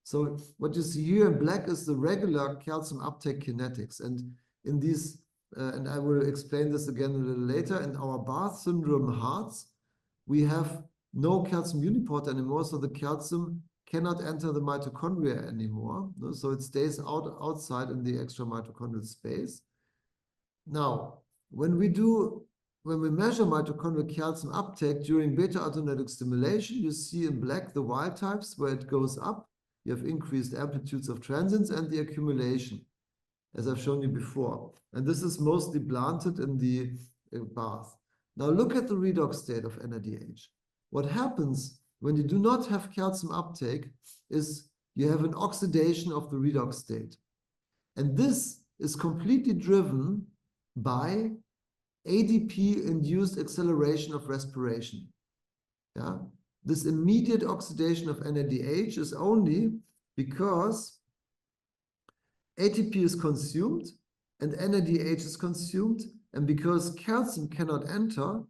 So what you see here in black is the regular calcium uptake kinetics. And in these, and I will explain this again a little later, in our Barth syndrome hearts, we have no calcium uniporter anymore, so the calcium cannot enter the mitochondria anymore. So it stays outside in the extra mitochondrial space. Now, when we measure mitochondrial calcium uptake during beta-adrenergic stimulation, you see in black the wild types where it goes up. You have increased amplitudes of transients and the accumulation, as I've shown you before. And this is mostly blunted in the Barth. Now look at the redox state of NADH. What happens when you do not have calcium uptake is you have an oxidation of the redox state. And this is completely driven by ADP-induced acceleration of respiration. This immediate oxidation of NADH is only because ATP is consumed and NADH is consumed, and because calcium cannot enter,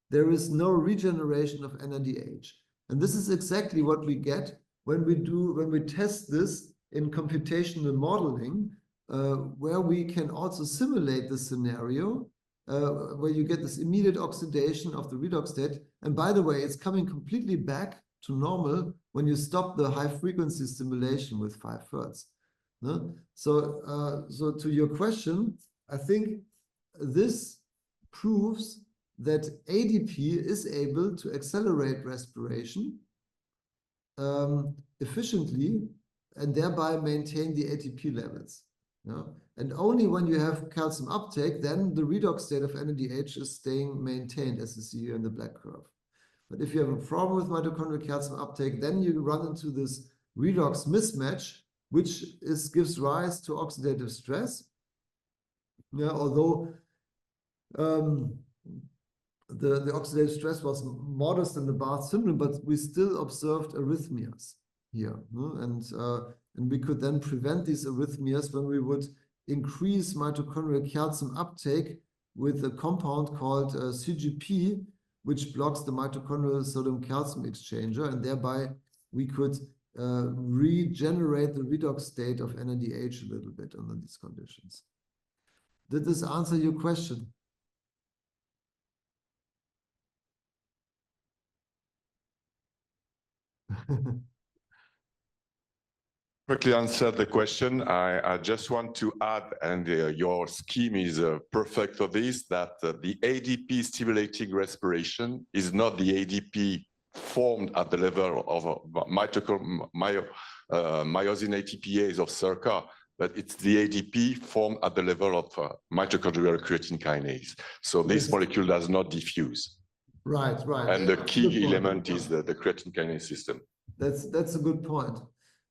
there is no regeneration of NADH. And this is exactly what we get when we test this in computational modeling, where we can also simulate the scenario where you get this immediate oxidation of the redox state. And by the way, it's coming completely back to normal when you stop the high frequency stimulation with 5 Hertz. So to your question, I think this proves that ADP is able to accelerate respiration efficiently and thereby maintain the ATP levels. And only when you have calcium uptake, then the redox state of NADH is staying maintained, as you see here in the black curve. But if you have a problem with mitochondrial calcium uptake, then you run into this redox mismatch, which gives rise to oxidative stress. Although the oxidative stress was modest in the Barth syndrome, but we still observed arrhythmias here. And we could then prevent these arrhythmias when we would increase mitochondrial calcium uptake with a compound called CGP, which blocks the mitochondrial sodium calcium exchanger, and thereby we could regenerate the redox state of NADH a little bit under these conditions. Did this answer your question? Quickly answered the question. I just want to add, and your scheme is perfect for this, that the ADP stimulating respiration is not the ADP formed at the level of myosin ATPase or circa, but it's the ADP formed at the level of mitochondrial creatine kinase. So this molecule does not diffuse. Right. And the key element is the creatine kinase system. That's a good point.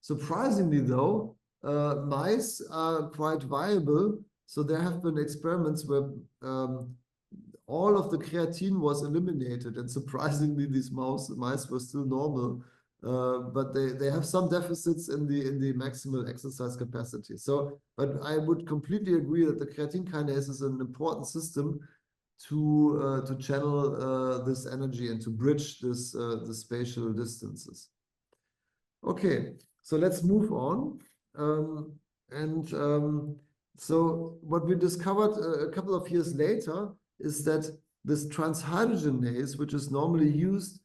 Surprisingly, though, mice are quite viable. So there have been experiments where all of the creatine was eliminated, and surprisingly, these mice were still normal, but they have some deficits in the maximal exercise capacity. So, but I would completely agree that the creatine kinase is an important system to channel this energy and to bridge this the spatial distances. Okay, so let's move on. So what we discovered a couple of years later is that this transhydrogenase, which is normally used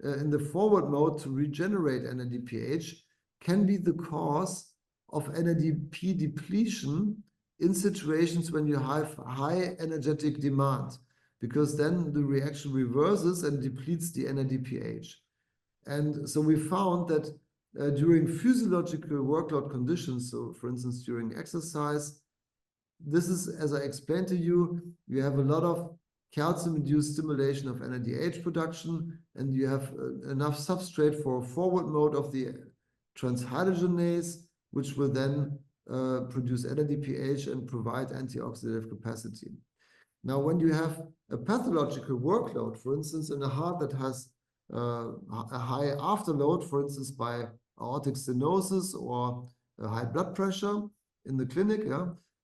in the forward mode to regenerate NADPH, can be the cause of NADP depletion in situations when you have high energetic demand, because then the reaction reverses and depletes the NADPH. And so we found that during physiological workload conditions, so for instance, during exercise, this is, as I explained to you, you have a lot of calcium-induced stimulation of NADH production, and you have enough substrate for a forward mode of the transhydrogenase, which will then produce NADPH and provide antioxidative capacity. Now, when you have a pathological workload, for instance, in a heart that has a high afterload, for instance, by aortic stenosis or a high blood pressure in the clinic,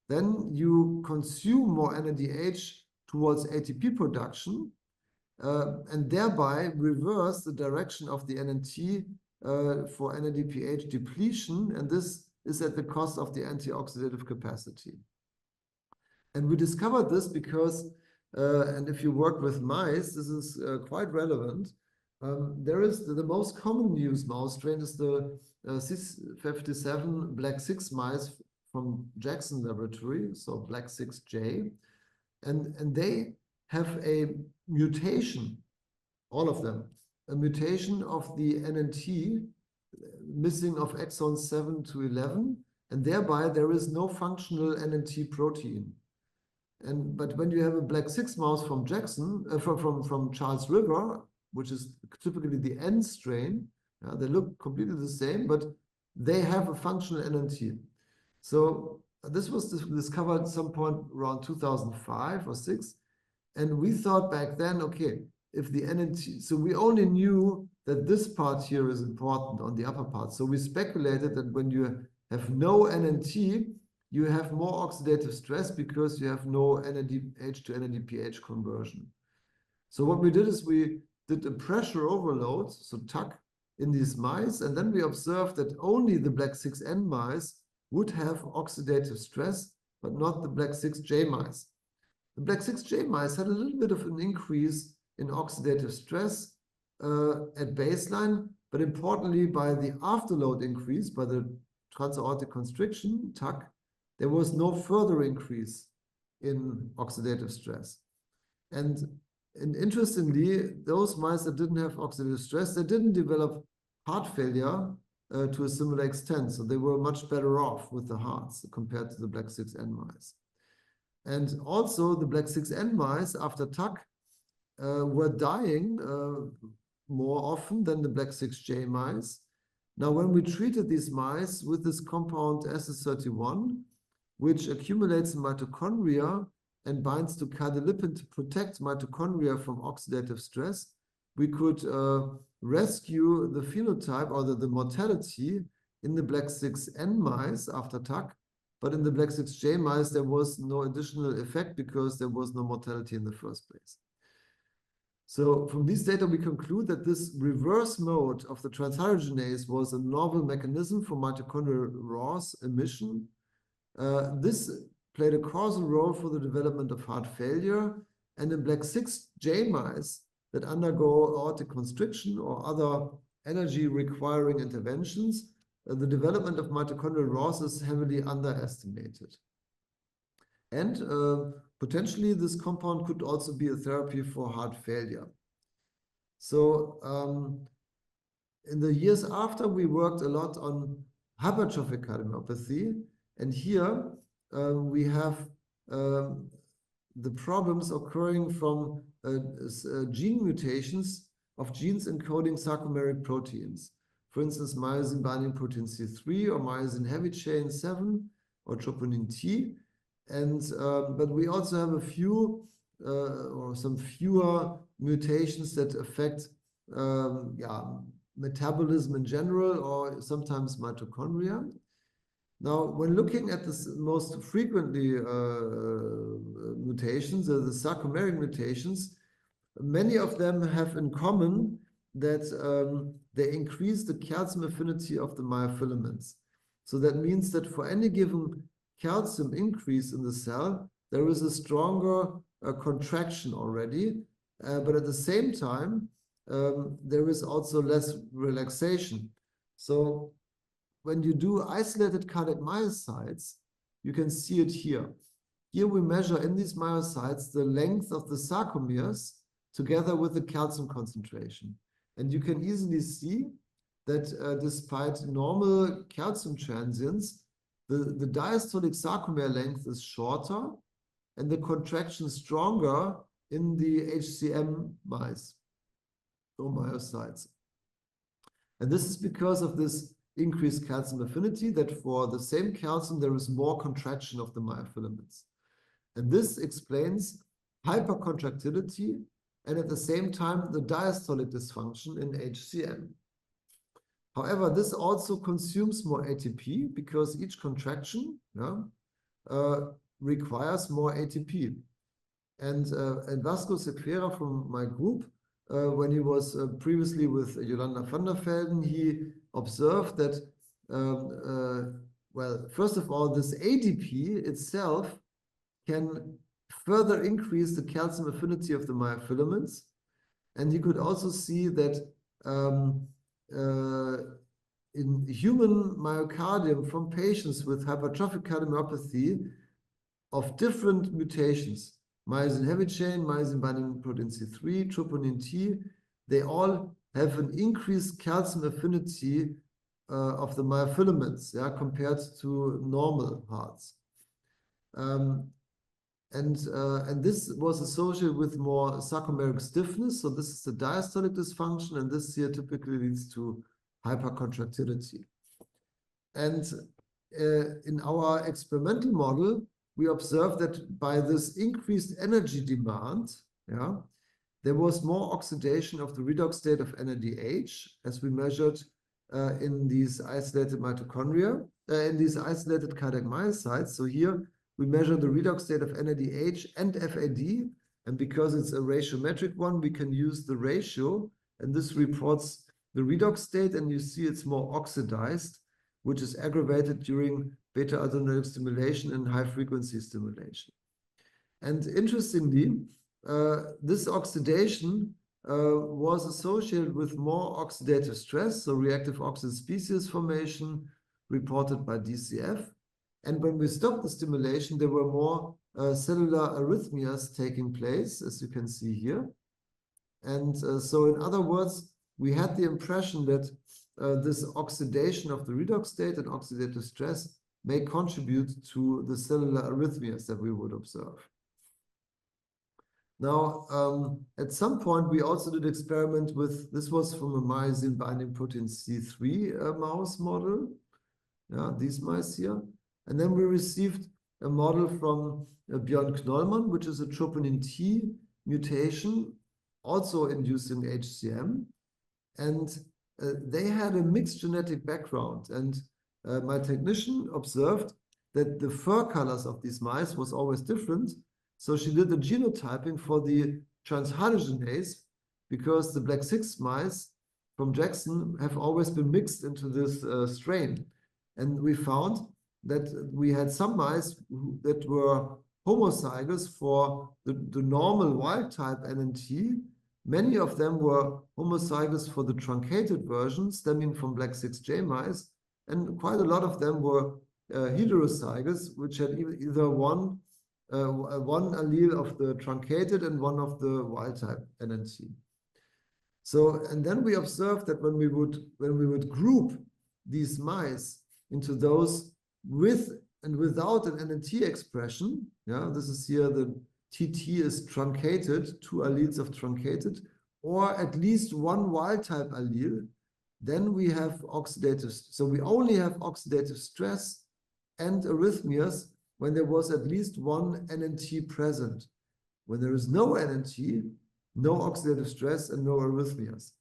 then you consume more NADH towards ATP production, and thereby reverse the direction of the NNT for NADPH depletion, and this is at the cost of the antioxidative capacity. And we discovered this because, and if you work with mice, this is quite relevant. There is the most common used mouse strain is the C57 Black 6 mice from Jackson Laboratory, so Black 6J. And they have a mutation, all of them, a mutation of the NNT, missing of exons 7 to 11, and thereby there is no functional NNT protein. But when you have a Black 6 mouse from Jackson, from Charles River, which is typically the N strain, they look completely the same, but they have a functional NNT. So this was discovered at some point around 2005 or 6. And we thought back then, okay, if the NNT, so we only knew that this part here is important on the upper part. So we speculated that when you have no NNT, you have more oxidative stress because you have no NADH to NADPH conversion. So what we did is we did a pressure overload, so TAC, in these mice, and then we observed that only the Black 6N mice would have oxidative stress, but not the Black 6J mice. The Black 6J mice had a little bit of an increase in oxidative stress at baseline, but importantly, by the afterload increase, by the transaortic constriction, TAC, there was no further increase in oxidative stress. And interestingly, those mice that didn't have oxidative stress, they didn't develop heart failure to a similar extent. So they were much better off with the hearts compared to the Black 6N mice. And also the Black 6N mice after TAC were dying more often than the Black 6J mice. Now, when we treated these mice with this compound SS31, which accumulates in mitochondria and binds to cadolipin to protect mitochondria from oxidative stress, we could rescue the phenotype or the mortality in the Black 6N mice after TAC, but in the Black 6J mice, there was no additional effect because there was no mortality in the first place. So from these data, we conclude that this reverse mode of the transhydrogenase was a novel mechanism for mitochondrial ROS emission. This played a causal role for the development of heart failure, and in Black 6J mice that undergo aortic constriction or other energy-requiring interventions, the development of mitochondrial ROS is heavily underestimated. And potentially, this compound could also be a therapy for heart failure. So in the years after, we worked a lot on hypertrophic cardiomyopathy, and here we have the problems occurring from gene mutations of genes encoding sarcomeric proteins. For instance, myosin binding protein C3 or myosin heavy chain 7 or troponin T. And but we also have a few or some fewer mutations that affect metabolism in general, or sometimes mitochondria. Now, when looking at the most frequently mutations, the sarcomeric mutations, many of them have in common that they increase the calcium affinity of the myofilaments. So that means that for any given calcium increase in the cell, there is a stronger contraction already, but at the same time, there is also less relaxation. So when you do isolated cardiac myocytes, you can see it here. Here we measure in these myocytes the length of the sarcomeres together with the calcium concentration. And you can easily see that despite normal calcium transients, the diastolic sarcomere length is shorter and the contraction stronger in the HCM mice or myocytes. And this is because of this increased calcium affinity, that for the same calcium, there is more contraction of the myofilaments. And this explains hypercontractility and at the same time, the diastolic dysfunction in HCM. However, this also consumes more ATP because each contraction requires more ATP. And Vasco Sequeira from my group, when he was previously with Jolanda van der Velden, he observed that, well, first of all, this ADP itself can further increase the calcium affinity of the myofilaments. And he could also see that in human myocardium from patients with hypertrophic cardiomyopathy of different mutations, myosin heavy chain, myosin binding protein C3, troponin T, they all have an increased calcium affinity of the myofilaments, compared to normal hearts. And this was associated with more sarcomeric stiffness. So this is the diastolic dysfunction, and this here typically leads to hypercontractility. And in our experimental model, we observed that by this increased energy demand, there was more oxidation of the redox state of NADH, as we measured in these isolated mitochondria, in these isolated cardiac myocytes. So here we measure the redox state of NADH and FAD, and because it's a ratiometric one, we can use the ratio, and this reports the redox state, and you see it's more oxidized, which is aggravated during beta-adrenergic stimulation and high-frequency stimulation. And interestingly, this oxidation was associated with more oxidative stress, so reactive oxygen species formation reported by DCF. And when we stopped the stimulation, there were more cellular arrhythmias taking place, as you can see here. And so in other words, we had the impression that this oxidation of the redox state and oxidative stress may contribute to the cellular arrhythmias that we would observe. Now, at some point, we also did experiment with, this was from a myosin binding protein C3 mouse model, these mice here. And then we received a model from Björn Knollmann, which is a troponin T mutation, also inducing HCM. And they had a mixed genetic background. And my technician observed that the fur colors of these mice was always different. So she did the genotyping for the transhydrogenase, because the black 6 mice from Jackson have always been mixed into this strain. And we found that we had some mice that were homozygous for the normal wild type NNT. Many of them were homozygous for the truncated version stemming from black 6J mice, and quite a lot of them were heterozygous, which had either one allele of the truncated and one of the wild type NNT. So, and then we observed that when we would group these mice into those with and without an NNT expression, this is here the TT is truncated, 2 alleles of truncated, or at least one wild type allele, then we have oxidative. So we only have oxidative stress and arrhythmias when there was at least one NNT present. When there is no NNT, no oxidative stress and no arrhythmias.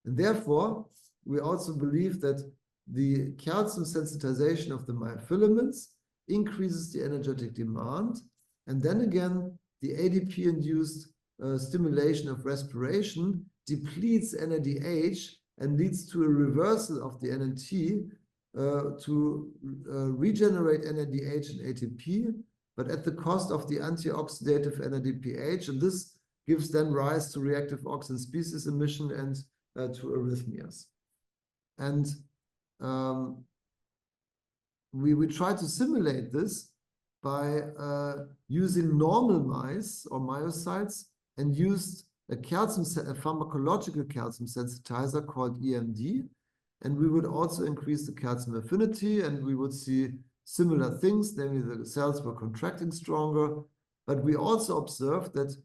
And therefore, we also believe that the calcium sensitization of the myofilaments increases the energetic demand. And then again, the ADP-induced stimulation of respiration depletes NADH and leads to a reversal of the NNT to regenerate NADH and ATP, but at the cost of the antioxidative NADPH. And this gives then rise to reactive oxygen species emission and to arrhythmias. And we try to simulate this by using normal mice or myocytes and used a pharmacological calcium sensitizer called EMD. And we would also increase the calcium affinity, and we would see similar things, namely the cells were contracting stronger. But we also observed that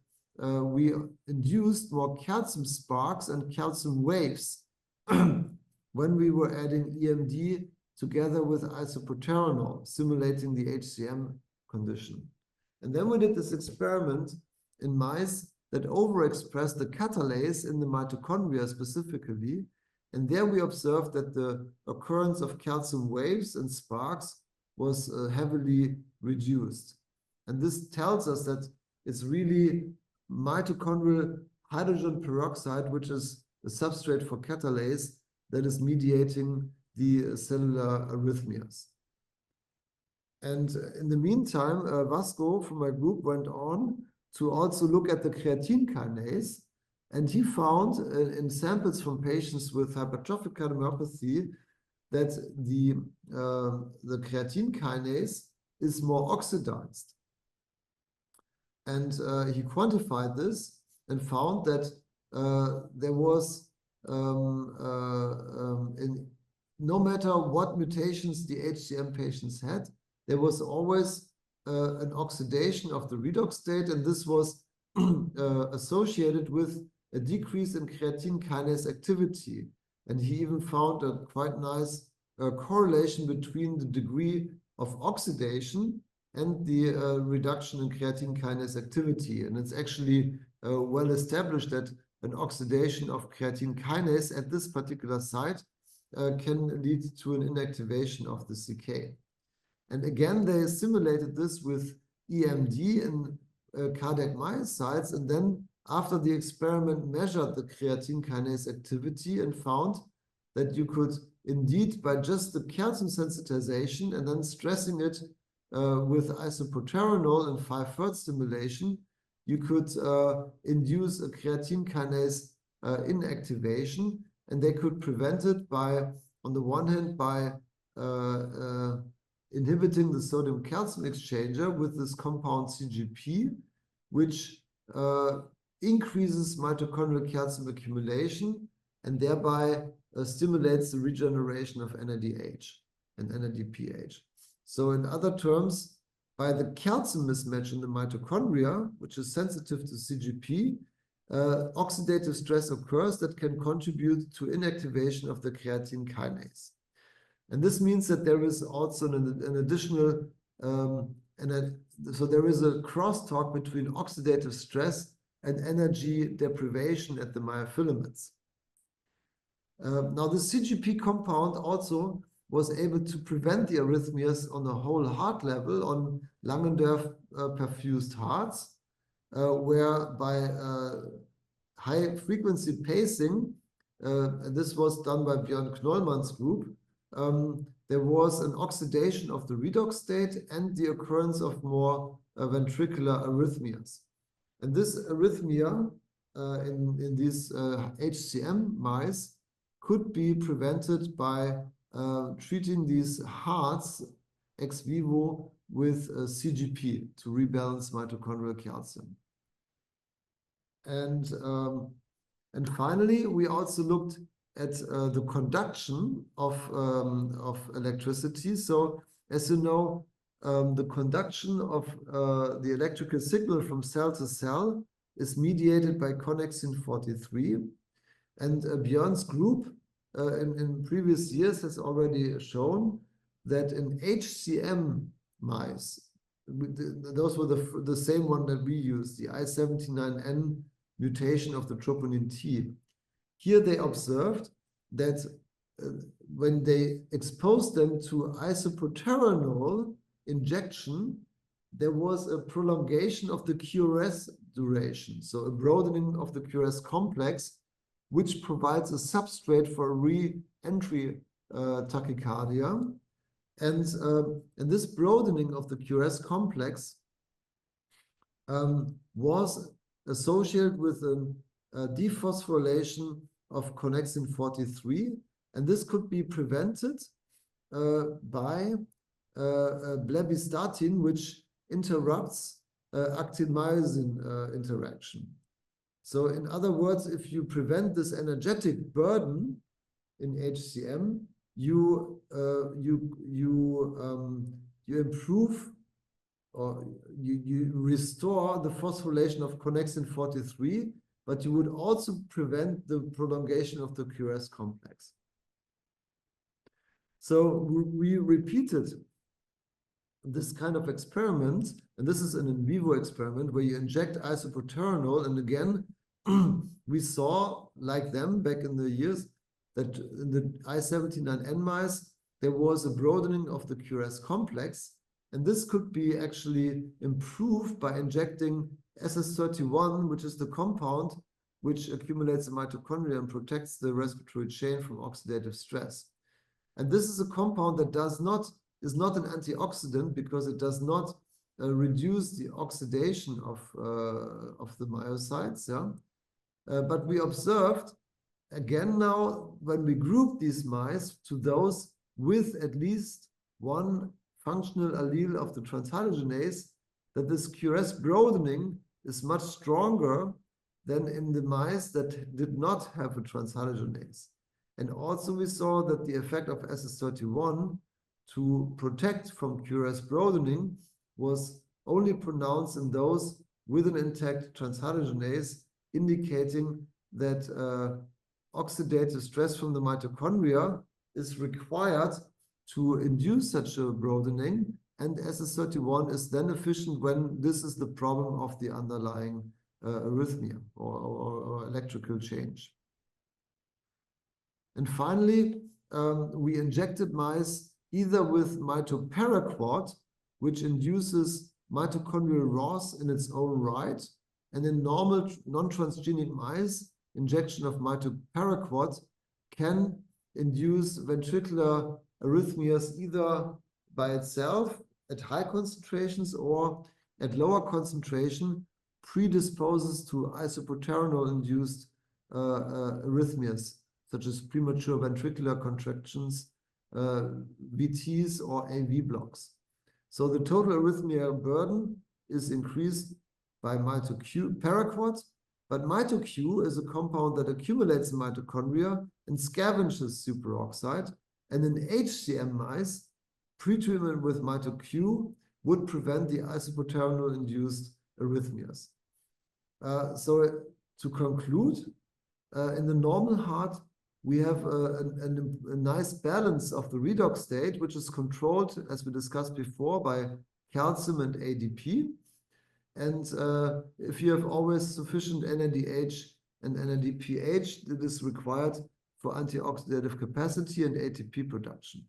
we induced more calcium sparks and calcium waves when we were adding EMD together with isoproterenol, simulating the HCM condition. And then we did this experiment in mice that overexpressed the catalase in the mitochondria specifically. And there we observed that the occurrence of calcium waves and sparks was heavily reduced. And this tells us that it's really mitochondrial hydrogen peroxide, which is the substrate for catalase, that is mediating the cellular arrhythmias. And in the meantime, Vasco from my group went on to also look at the creatine kinase. And he found in samples from patients with hypertrophic cardiomyopathy that the creatine kinase is more oxidized. And he quantified this and found that there was, no matter what mutations the HCM patients had, there was always an oxidation of the redox state, and this was associated with a decrease in creatine kinase activity. And he even found a quite nice correlation between the degree of oxidation and the reduction in creatine kinase activity. And it's actually well established that an oxidation of creatine kinase at this particular site can lead to an inactivation of the CK. And again, they simulated this with EMD in cardiac myocytes, and then after the experiment measured the creatine kinase activity and found that you could indeed, by just the calcium sensitization and then stressing it with isoproterenol and 5-Hz stimulation, you could induce a creatine kinase inactivation, and they could prevent it by, on the one hand, by inhibiting the sodium-calcium exchanger with this compound CGP, which increases mitochondrial calcium accumulation and thereby stimulates the regeneration of NADH and NADPH. So in other terms, by the calcium mismatch in the mitochondria, which is sensitive to CGP, oxidative stress occurs that can contribute to inactivation of the creatine kinase. And this means that there is also an additional, so there is a crosstalk between oxidative stress and energy deprivation at the myofilaments. Now, the CGP compound also was able to prevent the arrhythmias on the whole heart level on Langendorf perfused hearts, where by high frequency pacing, and this was done by Björn Knollmann's group, there was an oxidation of the redox state and the occurrence of more ventricular arrhythmias. And this arrhythmia in these HCM mice could be prevented by treating these hearts ex vivo with CGP to rebalance mitochondrial calcium. And finally, we also looked at the conduction of electricity. So as you know, the conduction of the electrical signal from cell to cell is mediated by connexin 43. And Björn's group in previous years has already shown that in HCM mice, those were the same one that we used, the I79N mutation of the troponin T. Here they observed that when they exposed them to isoproterenol injection, there was a prolongation of the QRS duration, so a broadening of the QRS complex, which provides a substrate for re-entry tachycardia. And this broadening of the QRS complex was associated with a dephosphorylation of connexin 43, and this could be prevented by blebistatin, which interrupts actin-myosin interaction. So in other words, if you prevent this energetic burden in HCM, you improve or you restore the phosphorylation of connexin 43, but you would also prevent the prolongation of the QRS complex. So we repeated this kind of experiment, and this is an in vivo experiment where you inject isoproterenol, and again, we saw, like them back in the years, that in the I79N mice, there was a broadening of the QRS complex, and this could be actually improved by injecting SS31, which is the compound which accumulates in mitochondria and protects the respiratory chain from oxidative stress. And this is a compound that is not an antioxidant because it does not reduce the oxidation of the myocytes. Yeah? But we observed, again now, when we group these mice to those with at least one functional allele of the transhalogenase, that this QRS broadening is much stronger than in the mice that did not have a transhalogenase. And also we saw that the effect of SS31 to protect from QRS broadening was only pronounced in those with an intact transhalogenase, indicating that oxidative stress from the mitochondria is required to induce such a broadening, and SS31 is then efficient when this is the problem of the underlying arrhythmia or electrical change. And finally, we injected mice either with mitoparaquat, which induces mitochondrial ROS in its own right, and in normal non-transgenic mice, injection of mitoparaquat can induce ventricular arrhythmias either by itself at high concentrations or at lower concentration, predisposes to isoproterenol-induced arrhythmias, such as premature ventricular contractions, VTs or AV blocks. So the total arrhythmia burden is increased by mitoparaquat, but mitoQ is a compound that accumulates in mitochondria and scavenges superoxide. And in HCM mice, pretreatment with mitoQ would prevent the isoproterenol-induced arrhythmias. So to conclude, in the normal heart, we have a nice balance of the redox state, which is controlled, as we discussed before, by calcium and ADP. And if you have always sufficient NADH and NADPH, that is required for antioxidative capacity and ATP production.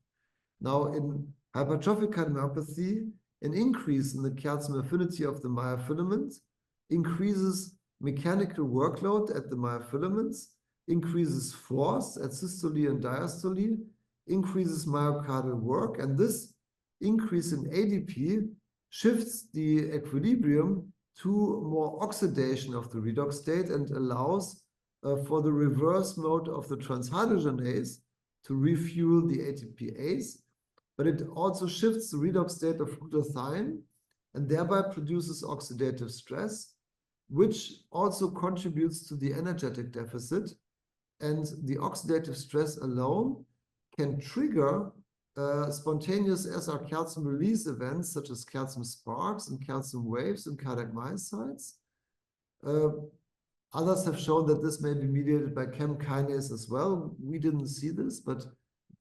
Now, in hypertrophic cardiomyopathy, an increase in the calcium affinity of the myofilaments increases mechanical workload at the myofilaments, increases force at systole and diastole, increases myocardial work, and this increase in ADP shifts the equilibrium to more oxidation of the redox state and allows for the reverse mode of the transhalogenase to refuel the ATPase, but it also shifts the redox state of glutathione and thereby produces oxidative stress, which also contributes to the energetic deficit. And the oxidative stress alone can trigger spontaneous SR calcium release events such as calcium sparks and calcium waves in cardiac myocytes. Others have shown that this may be mediated by chem kinase as well. We didn't see this, but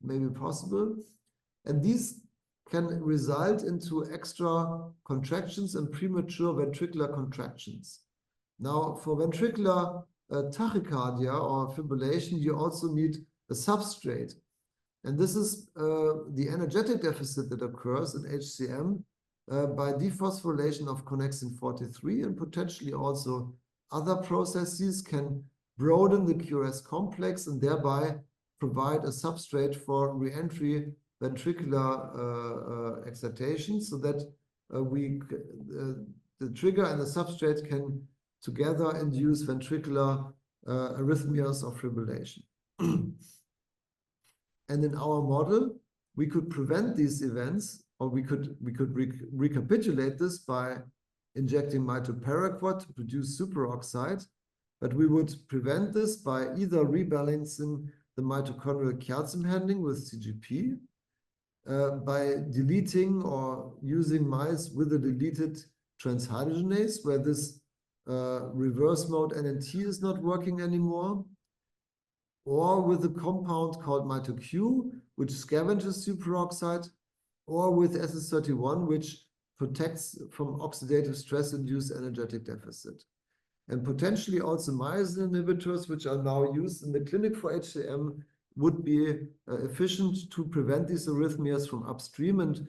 maybe possible. And these can result into extra contractions and premature ventricular contractions. Now, for ventricular tachycardia or fibrillation, you also need a substrate. And this is the energetic deficit that occurs in HCM by dephosphorylation of connexin 43, and potentially also other processes can broaden the QRS complex and thereby provide a substrate for reentry ventricular excitation, so that the trigger and the substrate can together induce ventricular arrhythmias or fibrillation. And in our model, we could prevent these events, or we could recapitulate this by injecting mitoparaquat to produce superoxide, but we would prevent this by either rebalancing the mitochondrial calcium handling with CGP, by deleting or using mice with a deleted transhydrogenase, where this reverse mode NNT is not working anymore, or with a compound called MitoQ, which scavenges superoxide, or with SS31, which protects from oxidative stress-induced energetic deficit. And potentially also myosin inhibitors, which are now used in the clinic for HCM, would be efficient to prevent these arrhythmias from upstream. And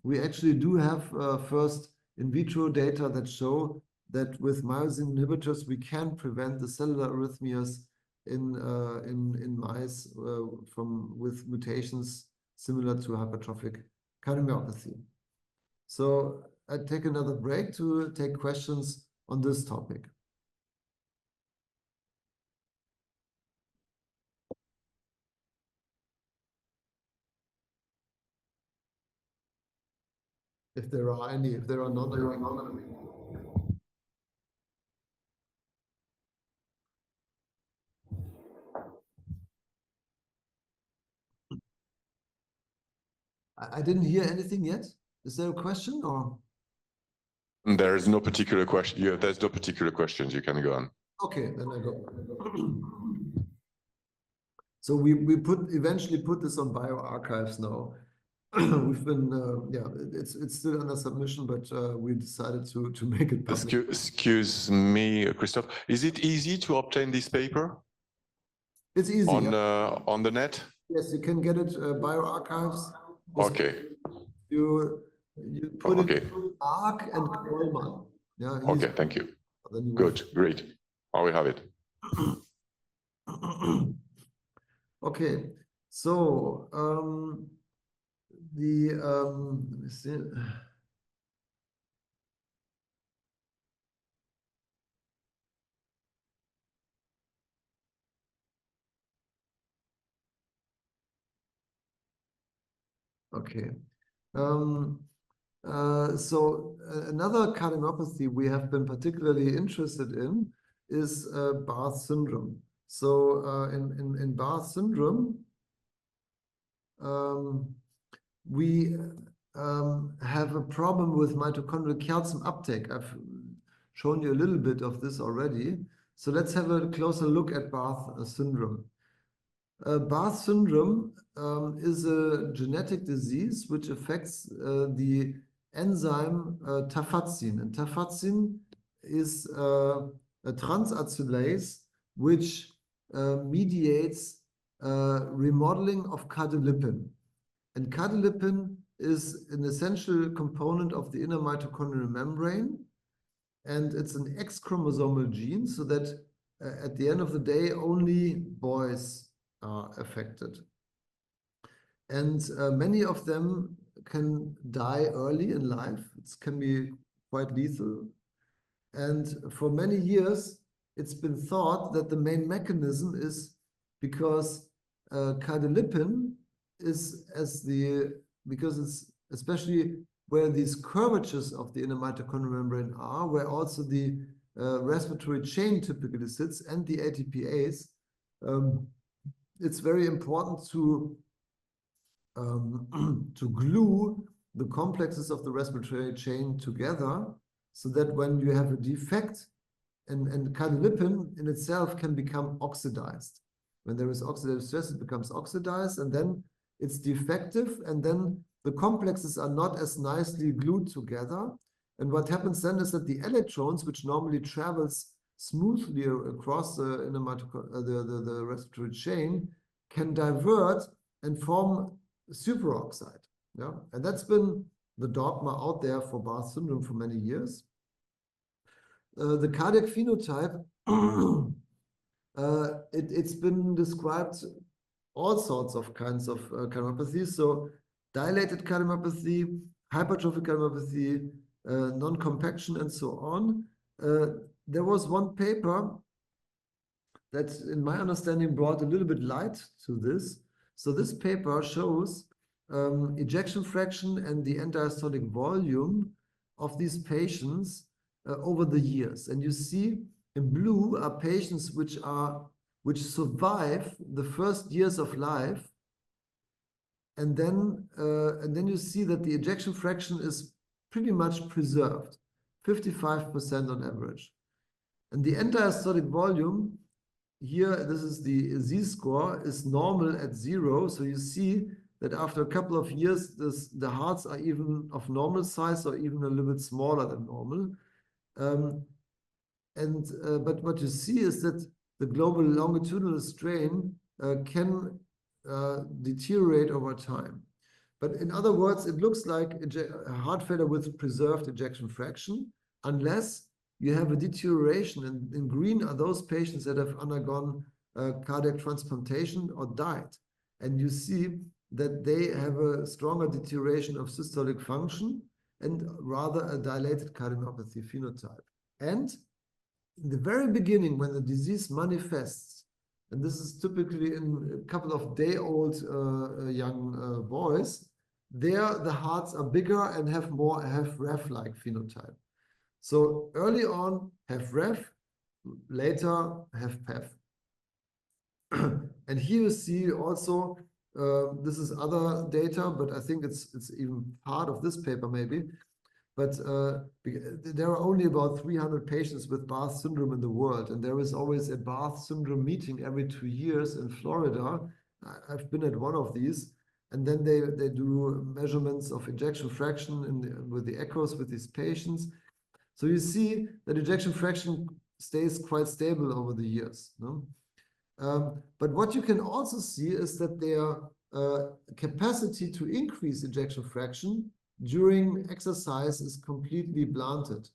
we actually do have first in vitro data that show that with myosin inhibitors, we can prevent the cellular arrhythmias in mice with mutations similar to hypertrophic cardiomyopathy. So I take another break to take questions on this topic. If there are any, if there are not, there are not. I didn't hear anything yet. Is there a question or? There is no particular question. Yeah, there's no particular questions. You can go on. Okay, then I go. So we eventually put this on bioarchives now. We've been it's still under submission, but we decided to make it public. Excuse me, Christophe. Is it easy to obtain this paper? It's easy on the net. Yes, you can get it bioarchives. Okay. You put it through Maack and Coleman. Yeah. Okay, thank you. Good, great. I will have it. Okay, so let me see. Okay. So another cardiomyopathy we have been particularly interested in is Barth syndrome. So in Barth syndrome, we have a problem with mitochondrial calcium uptake. I've shown you a little bit of this already. So let's have a closer look at Barth syndrome. Barth syndrome is a genetic disease which affects the enzyme tafazin. And tafazin is a transacylase which mediates remodeling of cardolipin. And cardolipin is an essential component of the inner mitochondrial membrane. And it's an X chromosomal gene, so that at the end of the day, only boys are affected. And many of them can die early in life. It can be quite lethal. And for many years, it's been thought that the main mechanism is because cardolipin is because it's especially where these curvatures of the inner mitochondrial membrane are, where also the respiratory chain typically sits and the ATPase. It's very important to glue the complexes of the respiratory chain together, so that when you have a defect, and cardolipin in itself can become oxidized. When there is oxidative stress, it becomes oxidized, and then it's defective, and then the complexes are not as nicely glued together. And what happens then is that the electrons, which normally travels smoothly across the respiratory chain, can divert and form superoxide. Yeah, and that's been the dogma out there for Barth syndrome for many years. The cardiac phenotype, it's been described all sorts of kinds of cardiomyopathies. So dilated cardiomyopathy, hypertrophic cardiomyopathy, non-compaction, and so on. There was one paper that, in my understanding, brought a little bit light to this. So this paper shows ejection fraction and the end-diastolic volume of these patients over the years. And you see in blue are patients which survive the first years of life. And then you see that the ejection fraction is pretty much preserved, 55% on average. And the end-diastolic volume, here, this is the Z-score, is normal at 0. So you see that after a couple of years, the hearts are even of normal size or even a little bit smaller than normal. But what you see is that the global longitudinal strain can deteriorate over time. But in other words, it looks like a heart failure with preserved ejection fraction, unless you have a deterioration. And in green are those patients that have undergone cardiac transplantation or died. And you see that they have a stronger deterioration of systolic function and rather a dilated cardiomyopathy phenotype. And in the very beginning, when the disease manifests, and this is typically in a couple of day-old young boys, there the hearts are bigger and have more HFrEF-like phenotype. So early on, HFrEF, later HFpEF. And here you see also, this is other data, but I think it's even part of this paper maybe. But there are only about 300 patients with Barth syndrome in the world, and there is always a Barth syndrome meeting every 2 years in Florida. I've been at one of these, and then they do measurements of ejection fraction with the echoes with these patients. So you see that ejection fraction stays quite stable over the years. No? But what you can also see is that their capacity to increase ejection fraction during exercise is completely blunted.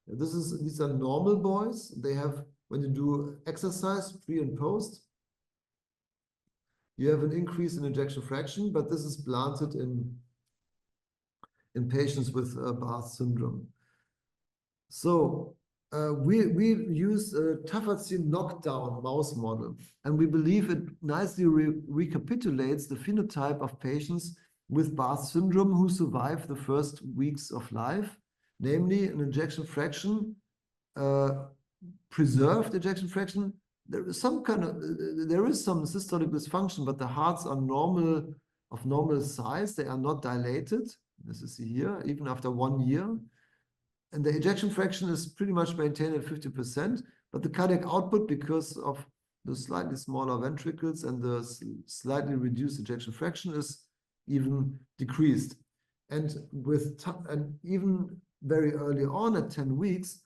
These are normal boys. They have, when you do exercise pre and post, you have an increase in ejection fraction, but this is blunted in patients with Barth syndrome. So we use a tafazine knockdown mouse model, and we believe it nicely recapitulates the phenotype of patients with Barth syndrome who survive the first weeks of life, namely an ejection fraction, preserved ejection fraction. There is some systolic dysfunction, but the hearts are normal, of normal size. They are not dilated. This is here, even after 1 year. And the ejection fraction is pretty much maintained at 50%, but the cardiac output, because of the slightly smaller ventricles and the slightly reduced ejection fraction, is even decreased. And even very early on at 10 weeks,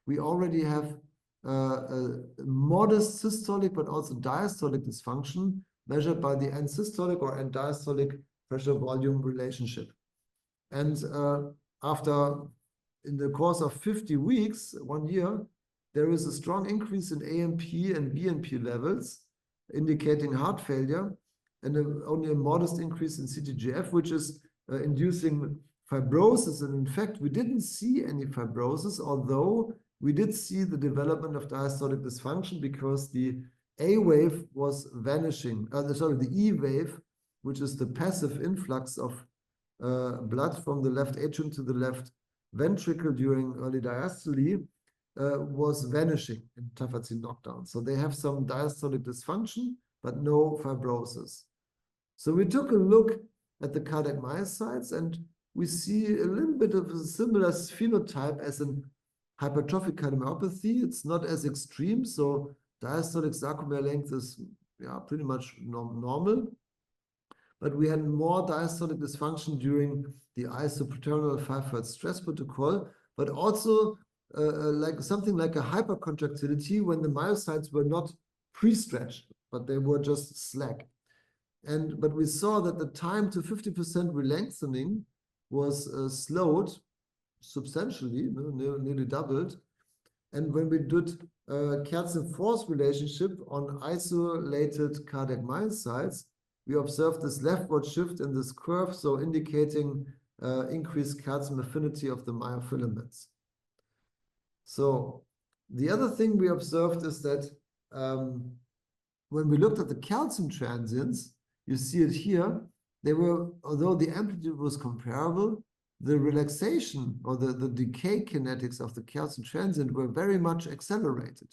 we already have a modest systolic but also diastolic dysfunction measured by the end systolic or end diastolic pressure volume relationship. And in the course of 50 weeks, 1 year, there is a strong increase in AMP and BNP levels, indicating heart failure, and only a modest increase in CTGF, which is inducing fibrosis. And in fact, we didn't see any fibrosis, although we did see the development of diastolic dysfunction because the A wave was vanishing. The E wave, which is the passive influx of blood from the left atrium to the left ventricle during early diastole, was vanishing in tafazine knockdown. So they have some diastolic dysfunction, but no fibrosis. So we took a look at the cardiac myocytes, and we see a little bit of a similar phenotype as in hypertrophic cardiomyopathy. It's not as extreme, so diastolic sarcomere length is pretty much normal. but we had more diastolic dysfunction during the isopaterno 5 Hz stress protocol, but also like something like a hypercontractility when the myocytes were not pre-stretched, but they were just slack. But we saw that the time to 50% relengthening was slowed substantially, nearly doubled. And when we did calcium-force relationship on isolated cardiac myocytes, we observed this leftward shift in this curve, so indicating increased calcium affinity of the myofilaments. So the other thing we observed is that when we looked at the calcium transients, you see it here, they were, although the amplitude was comparable, the relaxation or the decay kinetics of the calcium transient were very much accelerated.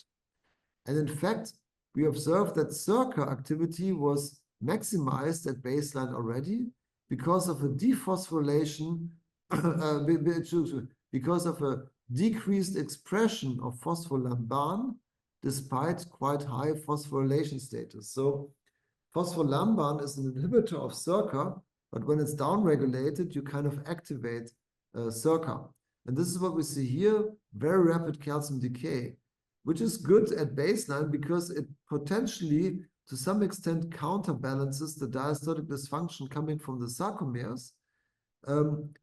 And in fact, we observed that circa activity was maximized at baseline already because of a dephosphorylation, because of a decreased expression of phospholamban despite quite high phosphorylation status. So phospholamban is an inhibitor of circa, but when it's downregulated, you kind of activate circa. And this is what we see here, very rapid calcium decay, which is good at baseline because it potentially, to some extent, counterbalances the diastolic dysfunction coming from the sarcomeres.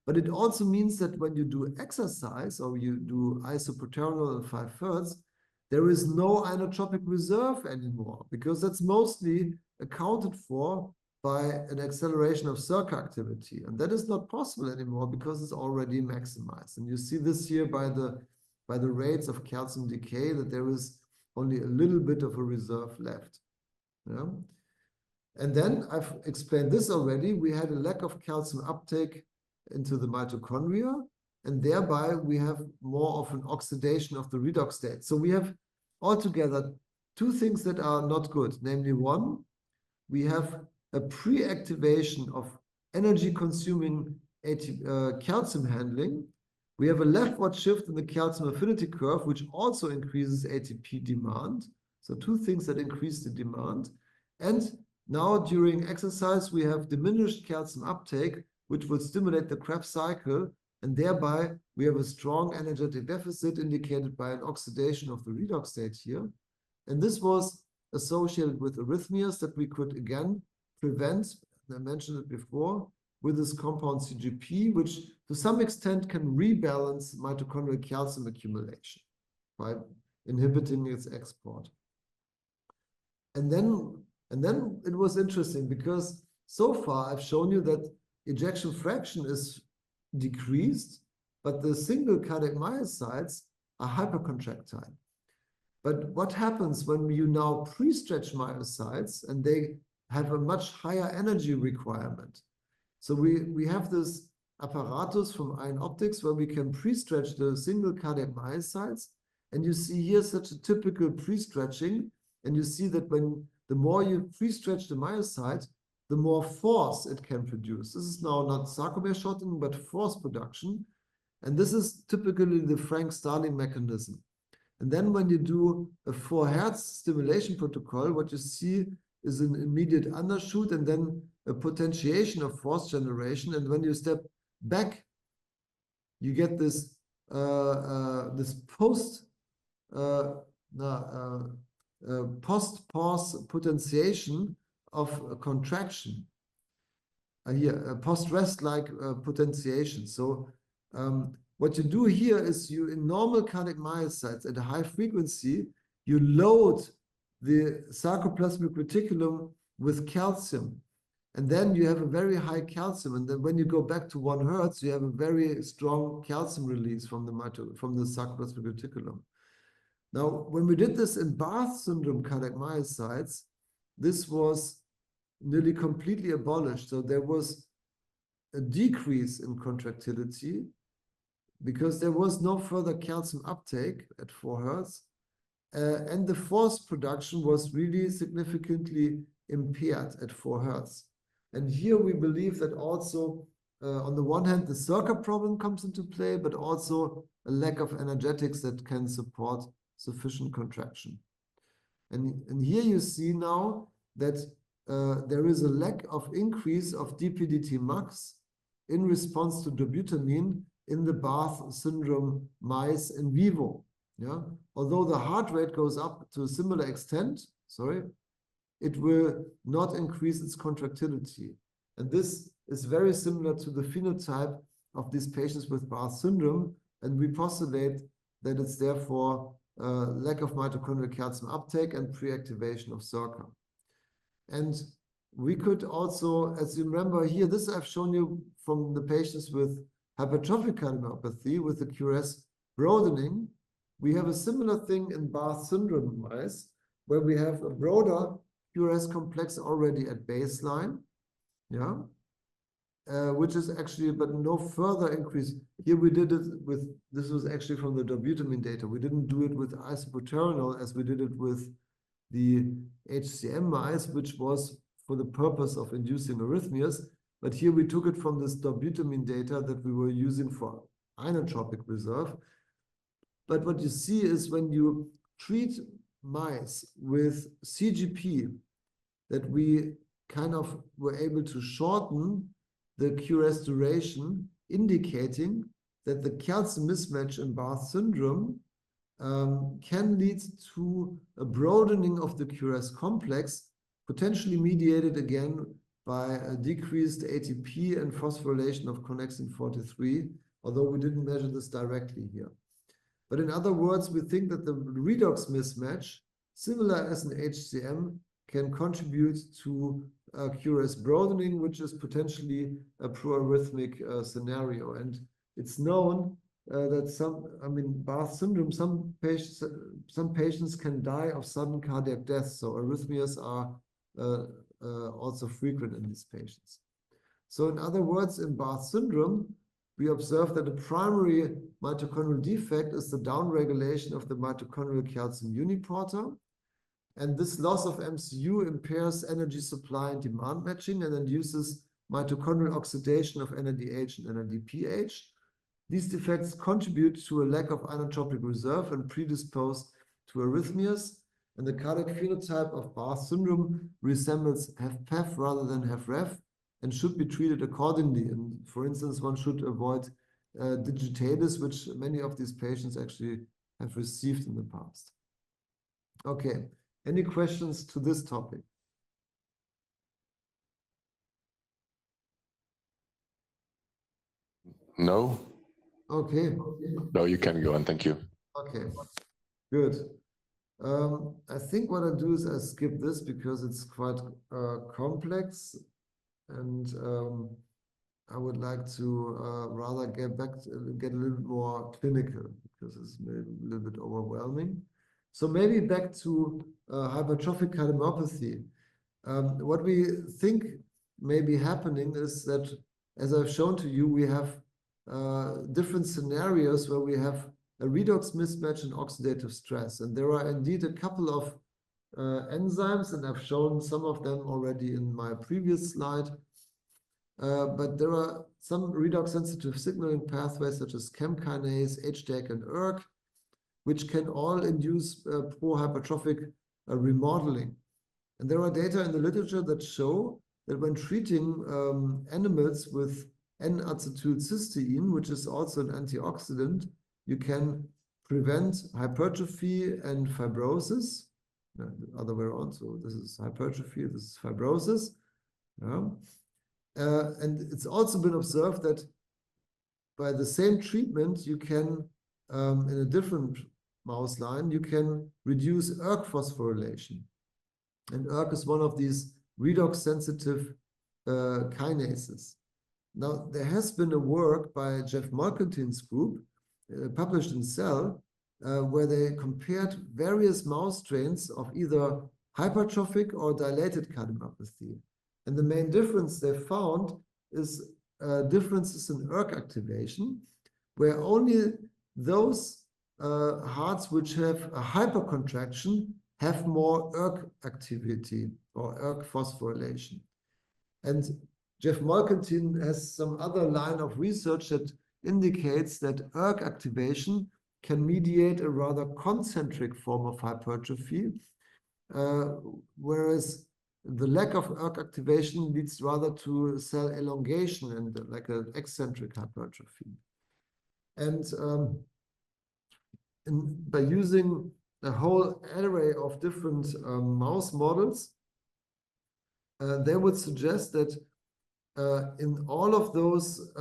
But it also means that when you do exercise or you do isopaterno and 5 Hz, there is no inotropic reserve anymore because that's mostly accounted for by an acceleration of circa activity. And that is not possible anymore because it's already maximized. And you see this here by the rates of calcium decay that there is only a little bit of a reserve left. Yeah? And then I've explained this already. We had a lack of calcium uptake into the mitochondria, and thereby we have more of an oxidation of the redox state. So we have altogether two things that are not good. Namely, one, we have a pre-activation of energy-consuming calcium handling. We have a leftward shift in the calcium affinity curve, which also increases ATP demand. So two things that increase the demand. And now during exercise, we have diminished calcium uptake, which will stimulate the Krebs cycle. And thereby, we have a strong energetic deficit indicated by an oxidation of the redox state here. And this was associated with arrhythmias that we could, again, prevent, and I mentioned it before, with this compound CGP, which to some extent can rebalance mitochondrial calcium accumulation by inhibiting its export. And then it was interesting because so far I've shown you that ejection fraction is decreased, but the single cardiac myocytes are hypercontractile. But what happens when you now pre-stretch myocytes and they have a much higher energy requirement? So we have this apparatus from ion optics where we can pre-stretch the single cardiac myocytes. And you see here such a typical pre-stretching. And you see that when the more you pre-stretch the myocyte, the more force it can produce. This is now not sarcomere shortening, but force production. And this is typically the Frank-Starling mechanism. And then when you do a 4 Hz stimulation protocol, what you see is an immediate undershoot and then a potentiation of force generation. And when you step back, you get this post-pause potentiation of contraction. Here, post-rest-like potentiation. So what you do here is you, in normal cardiac myocytes at a high frequency, you load the sarcoplasmic reticulum with calcium. And then you have a very high calcium. And then when you go back to 1 Hz, you have a very strong calcium release from the sarcoplasmic reticulum. Now, when we did this in Barth syndrome cardiac myocytes, this was nearly completely abolished. So there was a decrease in contractility because there was no further calcium uptake at 4 Hz. And the force production was really significantly impaired at 4 Hz. And here we believe that also, on the one hand, the circa problem comes into play, but also a lack of energetics that can support sufficient contraction. And here you see now that there is a lack of increase of DPDT max in response to dobutamine in the Barth syndrome mice in vivo. Yeah, although the heart rate goes up to a similar extent, it will not increase its contractility. And this is very similar to the phenotype of these patients with Barth syndrome. And we postulate that it's therefore lack of mitochondrial calcium uptake and pre-activation of SERCA. And we could also, as you remember here, this I've shown you from the patients with hypertrophic cardiomyopathy with the QRS broadening. We have a similar thing in Barth syndrome mice, where we have a broader QRS complex already at baseline, which is actually, but no further increase. Here we did it with, this was actually from the dobutamine data. We didn't do it with isobutyrenol as we did it with the HCM mice, which was for the purpose of inducing arrhythmias. But here we took it from this dobutamine data that we were using for inotropic reserve. But what you see is when you treat mice with CGP, that we kind of were able to shorten the QRS duration, indicating that the calcium mismatch in Barth syndrome can lead to a broadening of the QRS complex, potentially mediated again by a decreased ATP and phosphorylation of connexin 43, although we didn't measure this directly here. But in other words, we think that the redox mismatch, similar as an HCM, can contribute to QRS broadening, which is potentially a pro-arrhythmic scenario. And it's known that Barth syndrome, some patients can die of sudden cardiac death. So arrhythmias are also frequent in these patients. So in other words, in Barth syndrome, we observe that the primary mitochondrial defect is the downregulation of the mitochondrial calcium uniporter. And this loss of MCU impairs energy supply and demand matching and induces mitochondrial oxidation of NADH and NADPH. These defects contribute to a lack of inotropic reserve and predispose to arrhythmias. And the cardiac phenotype of Barth syndrome resembles HFpEF rather than HFrEF and should be treated accordingly. And for instance, one should avoid digitalis, which many of these patients actually have received in the past. Okay, any questions to this topic? No. Okay. No, you can go on. Thank you. Okay, good. I think what I do is I skip this because it's quite complex, and I would like to rather get a little more clinical because it's maybe a little bit overwhelming. So maybe back to hypertrophic cardiomyopathy. What we think may be happening is that, as I've shown to you, we have different scenarios where we have a redox mismatch and oxidative stress. And there are indeed a couple of enzymes, and I've shown some of them already in my previous slide. But there are some redox-sensitive signaling pathways such as CAM kinase, HDAC, and ERK, which can all induce pro-hypertrophic remodeling. And there are data in the literature that show that when treating animals with N-acetylcysteine, which is also an antioxidant, you can prevent hypertrophy and fibrosis. The other way around. So this is hypertrophy, this is fibrosis. Yeah. And it's also been observed that by the same treatment, you can, in a different mouse line, you can reduce ERK phosphorylation. And ERK is one of these redox-sensitive kinases. Now, there has been a work by Jeff Malcontin's group, published in Cell, where they compared various mouse strains of either hypertrophic or dilated cardiomyopathy. And the main difference they found is differences in ERK activation, where only those hearts which have a hypercontraction have more ERK activity or ERK phosphorylation. And Jeff Malcontin has some other line of research that indicates that ERK activation can mediate a rather concentric form of hypertrophy, whereas the lack of ERK activation leads rather to cell elongation and like an eccentric hypertrophy. And by using a whole array of different mouse models, they would suggest that in all of those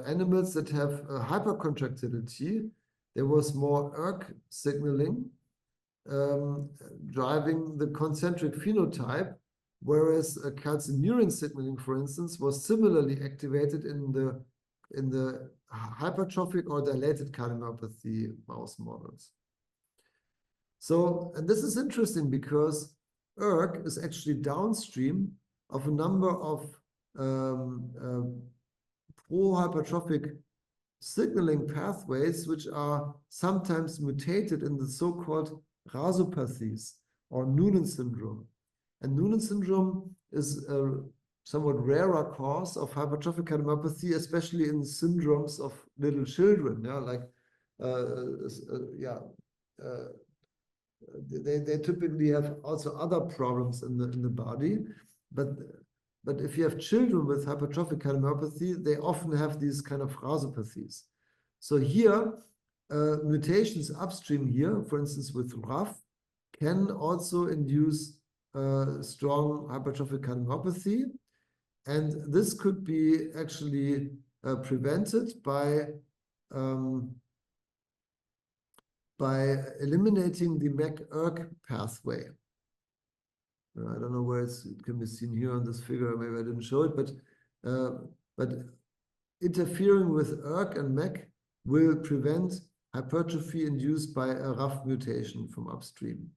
animals that have hypercontractility, there was more ERK signaling driving the concentric phenotype, whereas calcineurin signaling, for instance, was similarly activated in the hypertrophic or dilated cardiomyopathy mouse models. So, and this is interesting because ERK is actually downstream of a number of pro-hypertrophic signaling pathways, which are sometimes mutated in the so-called rasopathies or Noonan syndrome. And Noonan syndrome is a somewhat rarer cause of hypertrophic cardiomyopathy, especially in syndromes of little children. Yeah, like they typically have also other problems in the body, but if you have children with hypertrophic cardiomyopathy, they often have these kind of rasopathies. So here, mutations upstream here, for instance, with RAF, can also induce strong hypertrophic cardiomyopathy. And this could be actually prevented by eliminating the MEK-ERK pathway. I don't know where it can be seen here on this figure. Maybe I didn't show it, but interfering with ERK and MEK will prevent hypertrophy induced by a RAF mutation from upstream.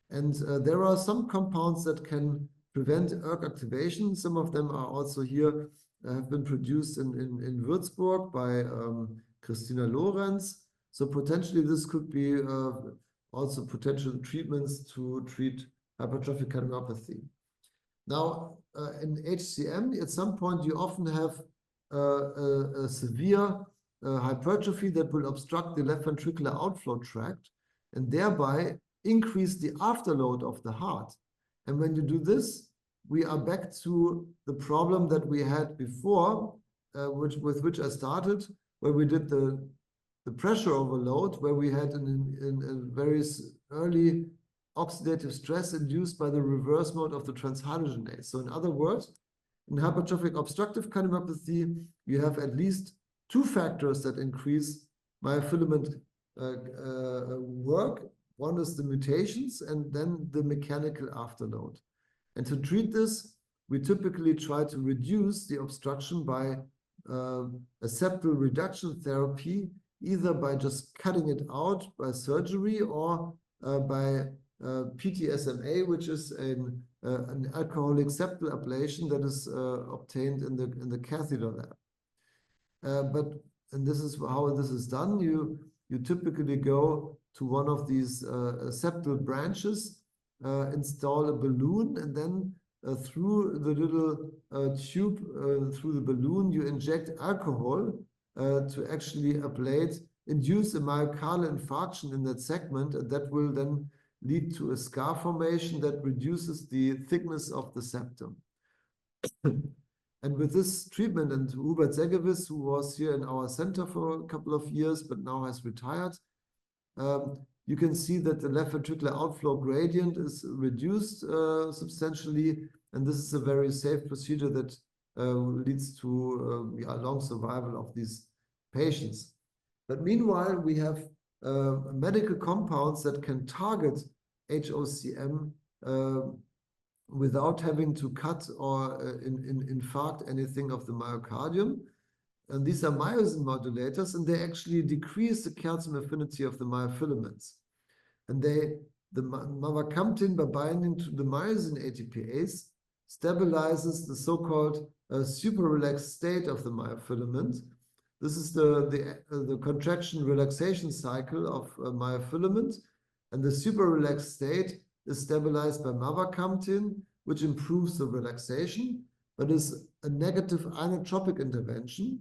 And there are some compounds that can prevent ERK activation. Some of them are also here, have been produced in Würzburg by Christina Lorenz. So potentially this could be also potential treatments to treat hypertrophic cardiomyopathy. Now, in HCM, at some point you often have a severe hypertrophy that will obstruct the left ventricular outflow tract and thereby increase the afterload of the heart. And when you do this, we are back to the problem that we had before, with which I started, where we did the pressure overload, where we had a very early oxidative stress induced by the reverse mode of the transhydrogenase. So in other words, in hypertrophic obstructive cardiomyopathy, you have at least two factors that increase myofilament work. One is the mutations and then the mechanical afterload. And to treat this, we typically try to reduce the obstruction by a septal reduction therapy, either by just cutting it out by surgery or by PTSMA, which is an alcoholic septal ablation that is obtained in the catheter lab. And this is how this is done. You typically go to one of these septal branches, install a balloon, and then through the little tube through the balloon, you inject alcohol to actually induce a myocardial infarction in that segment, and that will then lead to a scar formation that reduces the thickness of the septum. And with this treatment, and Hubert Segewiss, who was here in our center for a couple of years, but now has retired, you can see that the left ventricular outflow gradient is reduced substantially, and this is a very safe procedure that leads to long survival of these patients. But meanwhile, we have medical compounds that can target HOCM without having to cut or infarct anything of the myocardium. And these are myosin modulators, and they actually decrease the calcium affinity of the myofilaments. And the mavacamten, by binding to the myosin ATPase, stabilizes the so-called super relaxed state of the myofilament. This is the contraction relaxation cycle of myofilament, and the super relaxed state is stabilized by mavacamten, which improves the relaxation, but is a negative inotropic intervention,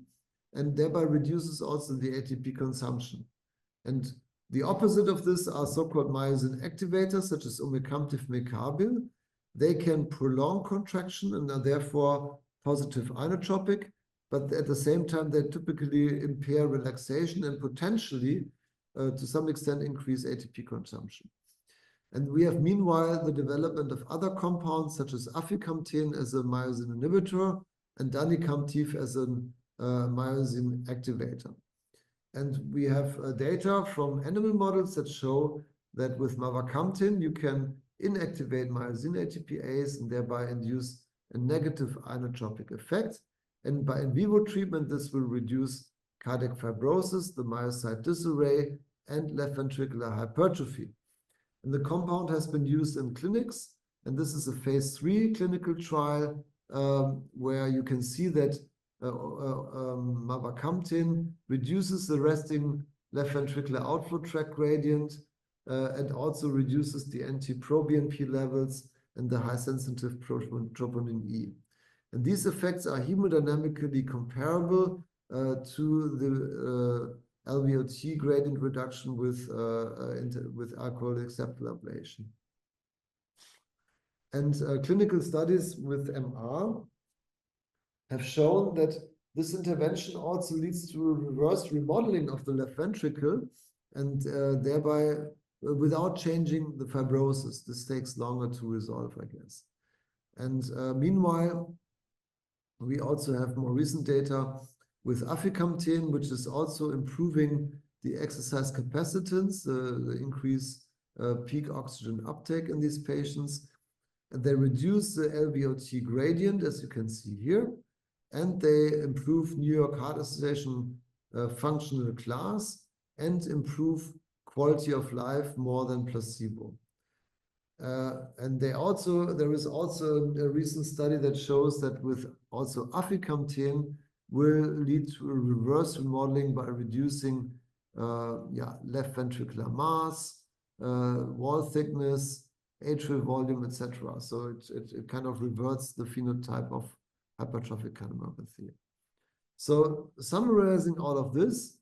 and thereby reduces also the ATP consumption. And the opposite of this are so-called myosin activators, such as omecamtiv mecarbil, they can prolong contraction and are therefore positive inotropic, but at the same time, they typically impair relaxation and potentially, to some extent, increase ATP consumption. And we have, meanwhile, the development of other compounds, such as aficamten as a myosin inhibitor and danicamtiv as a myosin activator. And we have data from animal models that show that with mavacamten, you can inactivate myosin ATPase and thereby induce a negative inotropic effect. And by in vivo treatment, this will reduce cardiac fibrosis, the myocyte disarray, and left ventricular hypertrophy. And the compound has been used in clinics, and this is a phase 3 clinical trial where you can see that mavacamten reduces the resting left ventricular outflow tract gradient and also reduces the NT-proBNP levels and the high-sensitive troponin E. And these effects are hemodynamically comparable to the LVOT gradient reduction with alcoholic septal ablation. And clinical studies with MR have shown that this intervention also leads to a reverse remodeling of the left ventricle and thereby without changing the fibrosis. This takes longer to resolve, I guess. And meanwhile, we also have more recent data with aficamten, which is also improving the exercise capacitance, the increase peak oxygen uptake in these patients. And they reduce the LVOT gradient, as you can see here, and they improve New York Heart Association functional class and improve quality of life more than placebo. And there is also a recent study that shows that with also aficamten will lead to a reverse remodeling by reducing left ventricular mass, wall thickness, atrial volume, etc. So it kind of reverts the phenotype of hypertrophic cardiomyopathy. So summarizing all of this,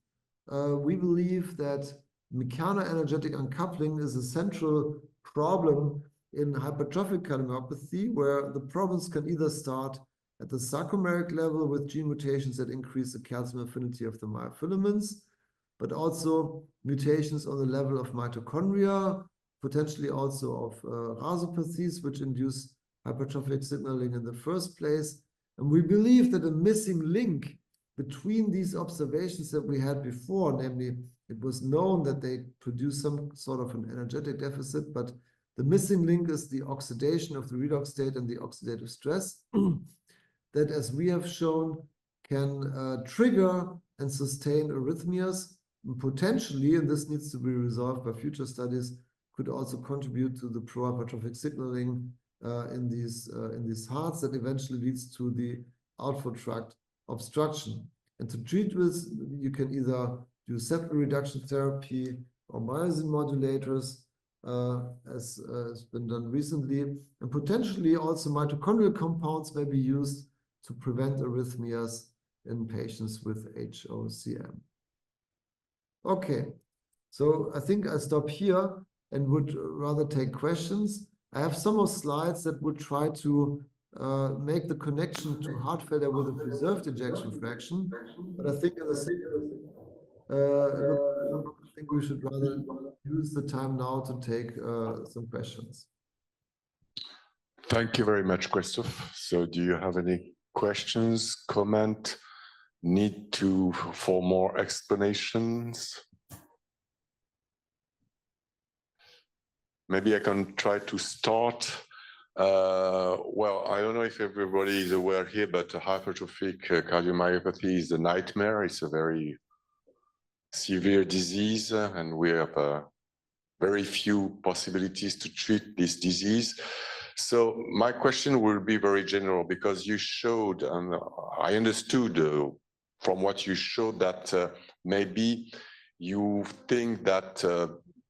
we believe that mechanoenergetic uncoupling is a central problem in hypertrophic cardiomyopathy, where the problems can either start at the sarcomeric level with gene mutations that increase the calcium affinity of the myofilaments, but also mutations on the level of mitochondria, potentially also of rasopathies, which induce hypertrophic signaling in the first place. And we believe that a missing link between these observations that we had before, namely, it was known that they produce some sort of an energetic deficit, but the missing link is the oxidation of the redox state and the oxidative stress that, as we have shown, can trigger and sustain arrhythmias, and potentially, and this needs to be resolved by future studies, could also contribute to the pro-hypertrophic signaling in these hearts that eventually leads to the outflow tract obstruction. And to treat this, you can either do septal reduction therapy or myosin modulators, as has been done recently, and potentially also mitochondrial compounds may be used to prevent arrhythmias in patients with HOCM. Okay, so I think I stop here and would rather take questions. I have some more slides that would try to make the connection to heart failure with a preserved ejection fraction, but I think I think we should rather use the time now to take some questions. Thank you very much, Christophe. So do you have any questions, comment, need for more explanations? Maybe I can try to start. Well, I don't know if everybody is aware here, but hypertrophic cardiomyopathy is a nightmare. It's a very severe disease, and we have very few possibilities to treat this disease. So my question will be very general, because you showed, and I understood from what you showed that maybe you think that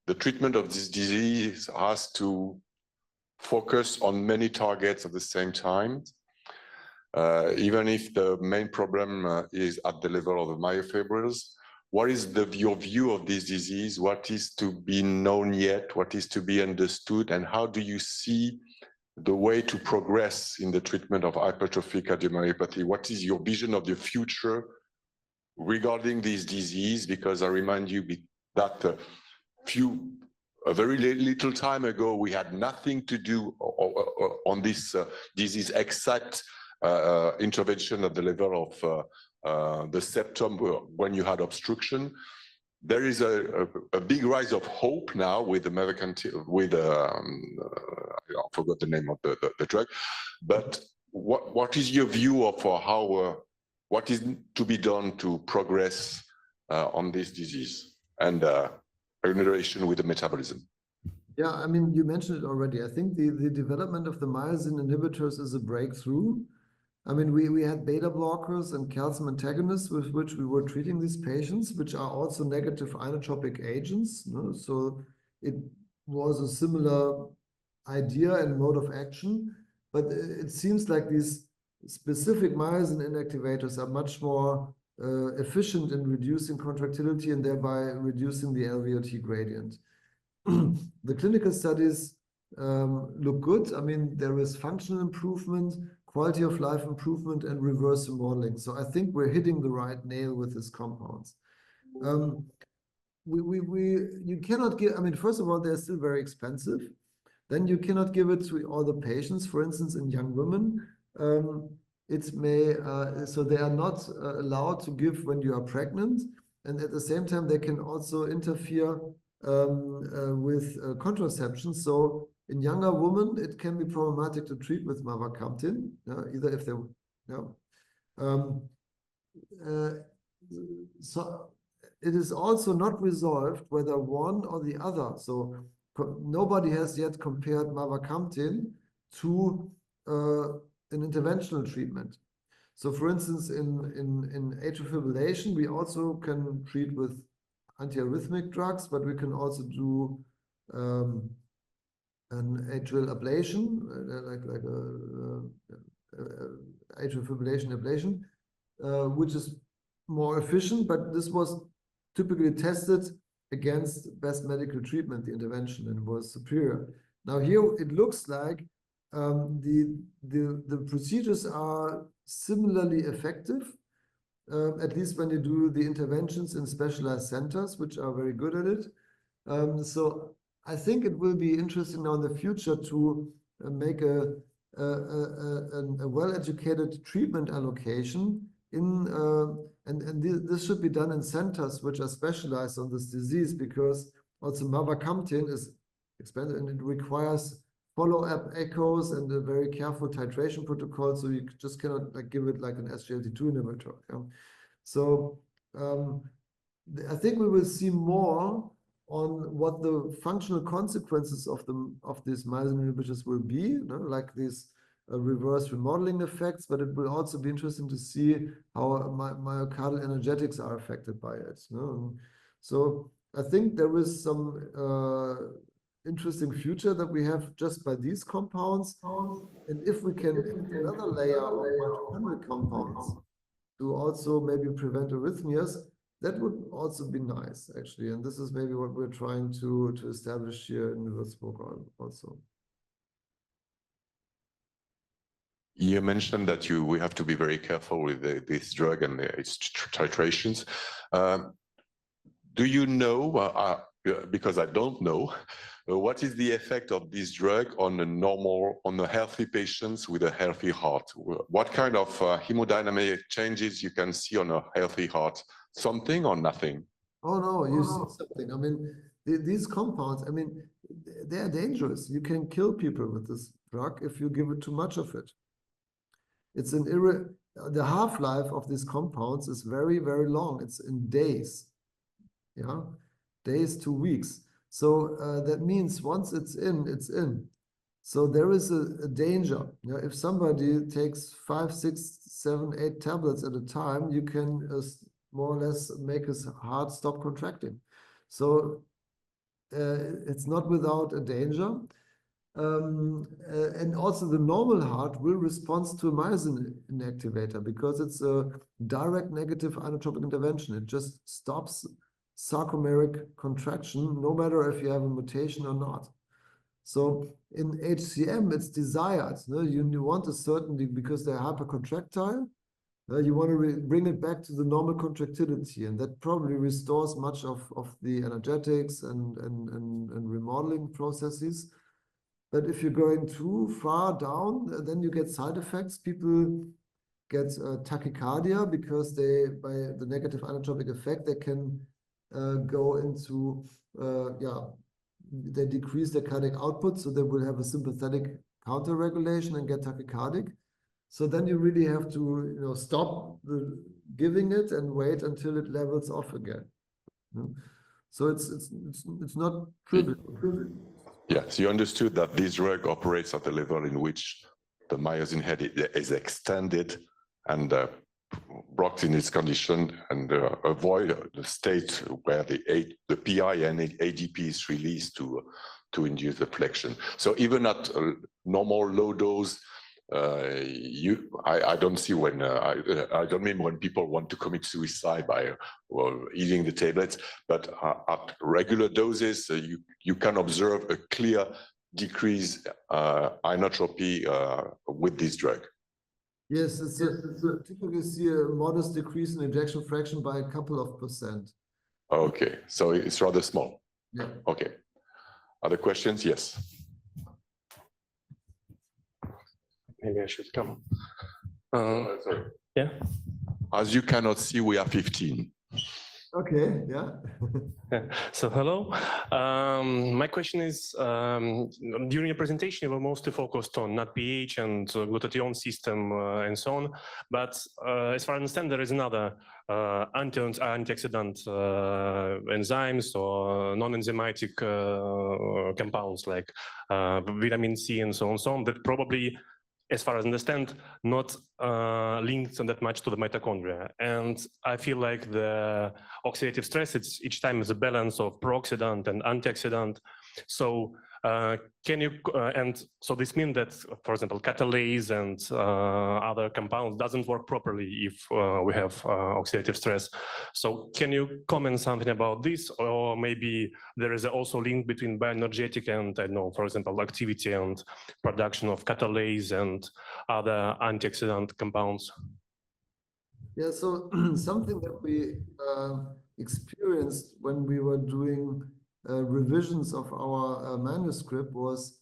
the treatment of this disease has to focus on many targets at the same time, even if the main problem is at the level of the myofibrils. What is your view of this disease? What is to be known yet? What is to be understood? And how do you see the way to progress in the treatment of hypertrophic cardiomyopathy? What is your vision of the future regarding this disease? Because I remind you that a very little time ago, we had nothing to do on this disease except intervention at the level of the septum when you had obstruction. There is a big rise of hope now with the I forgot the name of the drug, but what is your view of how what is to be done to progress on this disease and in relation with the metabolism? Yeah, I mean, you mentioned it already. I think the development of the myosin inhibitors is a breakthrough. I mean, we had beta blockers and calcium antagonists with which we were treating these patients, which are also negative inotropic agents. So it was a similar idea and mode of action, but it seems like these specific myosin inactivators are much more efficient in reducing contractility and thereby reducing the LVOT gradient. The clinical studies look good. I mean, there is functional improvement, quality of life improvement, and reverse remodeling. So I think we're hitting the right nail with these compounds. You cannot give, I mean, first of all, they're still very expensive. Then you cannot give it to all the patients. For instance, in young women, so they are not allowed to give when you are pregnant. And at the same time, they can also interfere with contraception. So in younger women, it can be problematic to treat with mavacamten, either if they, so it is also not resolved whether one or the other. So nobody has yet compared mavacamten to an interventional treatment. So for instance, in atrial fibrillation, we also can treat with antiarrhythmic drugs, but we can also do an atrial ablation, like atrial fibrillation ablation, which is more efficient, but this was typically tested against best medical treatment, the intervention, and was superior. Now here it looks like the procedures are similarly effective, at least when you do the interventions in specialized centers, which are very good at it. So I think it will be interesting now in the future to make a well-educated treatment allocation in, and this should be done in centers which are specialized on this disease, because also mavacamten is expensive and it requires follow-up echoes and a very careful titration protocol. So you just cannot give it like an SGLT2 inhibitor. So I think we will see more on what the functional consequences of these myosin inhibitors will be, like these reverse remodeling effects, but it will also be interesting to see how myocardial energetics are affected by it. So I think there is some interesting future that we have just by these compounds. And if we can add another layer of mitochondrial compounds to also maybe prevent arrhythmias, that would also be nice, actually. And this is maybe what we're trying to establish here in Würzburg also. You mentioned that we have to be very careful with this drug and its titrations. Do you know, because I don't know, what is the effect of this drug on the healthy patients with a healthy heart? What kind of hemodynamic changes you can see on a healthy heart? Something or nothing? Oh no, you see something. I mean, these compounds, I mean, they are dangerous. You can kill people with this drug if you give it too much of it. It's the half-life of these compounds is very, very long. It's in days, days to weeks. So that means once it's in, it's in. So there is a danger. If somebody takes 5, 6, 7, 8 tablets at a time, you can more or less make his heart stop contracting. So it's not without a danger. And also the normal heart will respond to a myosin inactivator because it's a direct negative inotropic intervention. It just stops sarcomeric contraction, no matter if you have a mutation or not. So in HCM, it's desired. You want a certainty because they're hypercontractile. You want to bring it back to the normal contractility, and that probably restores much of the energetics and remodeling processes. But if you're going too far down, then you get side effects. People get tachycardia because by the negative inotropic effect, they can go into, they decrease their cardiac output, so they will have a sympathetic counter-regulation and get tachycardic. So then you really have to, stop giving it and wait until it levels off again. So it's not trivial. Yes, you understood that this drug operates at a level in which the myosin head is extended and brought in its condition, and avoid the state where the PI and ADP is released to induce the flexion. So even at normal low dose, I don't see when I don't mean when people want to commit suicide by eating the tablets, but at regular doses, you can observe a clear decrease inotropy with this drug. Yes, it's typically see a modest decrease in ejection fraction by a couple of %. Okay, so it's rather small. Yeah. Okay. Other questions? Yes. Maybe I should come. Sorry. Yeah. As you cannot see, we are 15. Okay, yeah. So hello. My question is, during your presentation, you were mostly focused on NADPH and glutathione system and so on. But as far as I understand, there is another antioxidant enzymes or non-enzymatic compounds like vitamin C and so on, that probably, as far as I understand, not linked that much to the mitochondria. And I feel like the oxidative stress, it's each time is a balance of pro-oxidant and antioxidant. So can you, and so this means that, for example, catalase and other compounds doesn't work properly if we have oxidative stress. So can you comment something about this? Or maybe there is also link between bioenergetic and, I don't know, for example, activity and production of catalase and other antioxidant compounds? Yeah, so something that we experienced when we were doing revisions of our manuscript was,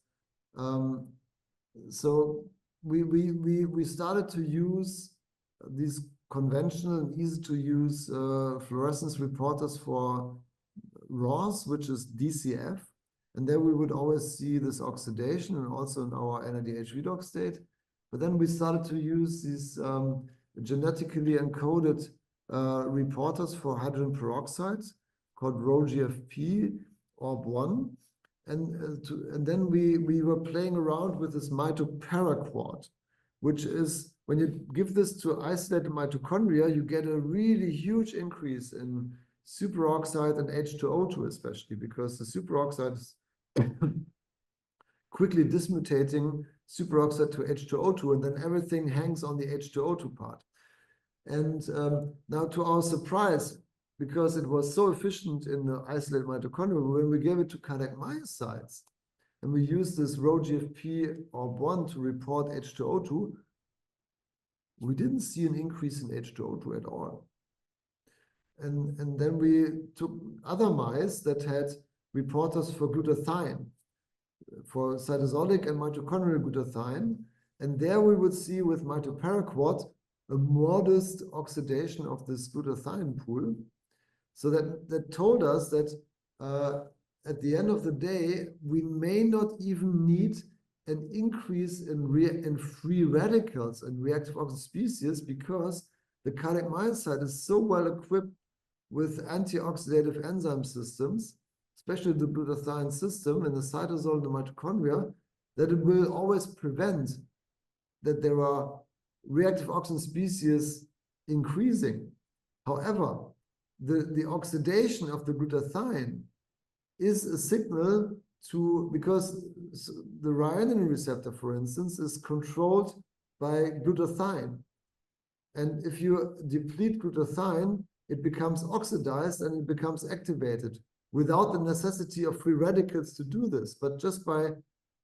so we started to use these conventional and easy to use fluorescence reporters for ROS, which is DCF, and there we would always see this oxidation and also in our NADH redox state. But then we started to use these genetically encoded reporters for hydrogen peroxides called ROGFP or ORB1, and then we were playing around with this mitoparaquat, which is when you give this to isolated mitochondria, you get a really huge increase in superoxide and H2O2, especially because the superoxide is quickly dismutating superoxide to H2O2, and then everything hangs on the H2O2 part. And now, to our surprise, because it was so efficient in the isolated mitochondria, when we gave it to cardiac myocytes, and we used this ROGFP or ORB1 to report H2O2, we didn't see an increase in H2O2 at all. And then we took other mice that had reporters for glutathione, for cytosolic and mitochondrial glutathione, and there we would see with mitoparaquat a modest oxidation of this glutathione pool. So that told us that at the end of the day, we may not even need an increase in free radicals and reactive oxygen species, because the cardiac myocyte is so well equipped with antioxidative enzyme systems, especially the glutathione system in the cytosol and the mitochondria, that it will always prevent that there are reactive oxygen species increasing. However, the oxidation of the glutathione is a signal to, because the ryanodine receptor, for instance, is controlled by glutathione. And if you deplete glutathione, it becomes oxidized and it becomes activated without the necessity of free radicals to do this, but just by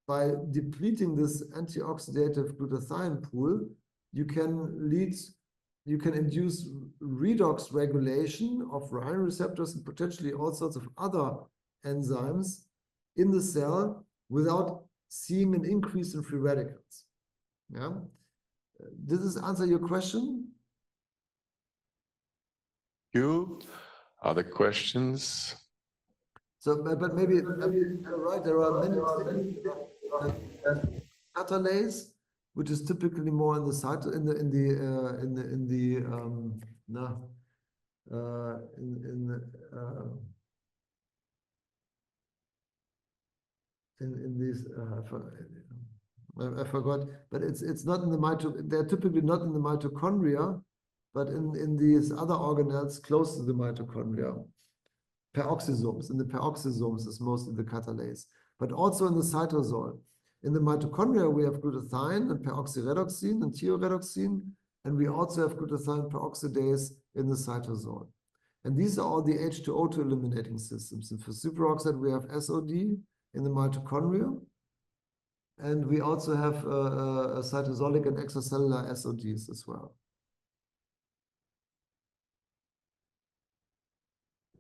by depleting this antioxidative glutathione pool, you can induce redox regulation of renin receptors and potentially all sorts of other enzymes in the cell without seeing an increase in free radicals. Yeah. Does this answer your question? You other questions? So, but maybe you're right. There are many catalase, which is typically more in the site in these. I forgot, but it's not in the they're typically not in the mitochondria, but in these other organelles close to the mitochondria. Peroxisomes. In the peroxisomes is mostly the catalase, but also in the cytosol. In the mitochondria, we have glutathione and peroxyredoxine and thioredoxine, and we also have glutathione peroxidase in the cytosol. And these are all the H2O2 eliminating systems. And for superoxide, we have SOD in the mitochondria, and we also have cytosolic and extracellular SODs as well.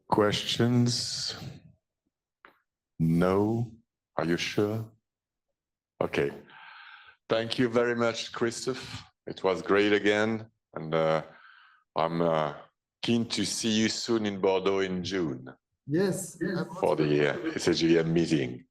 Questions? No? Are you sure? Okay. Thank you very much, Christophe. It was great again. And I'm keen to see you soon in Bordeaux in June. Yes. For the SAGM meeting.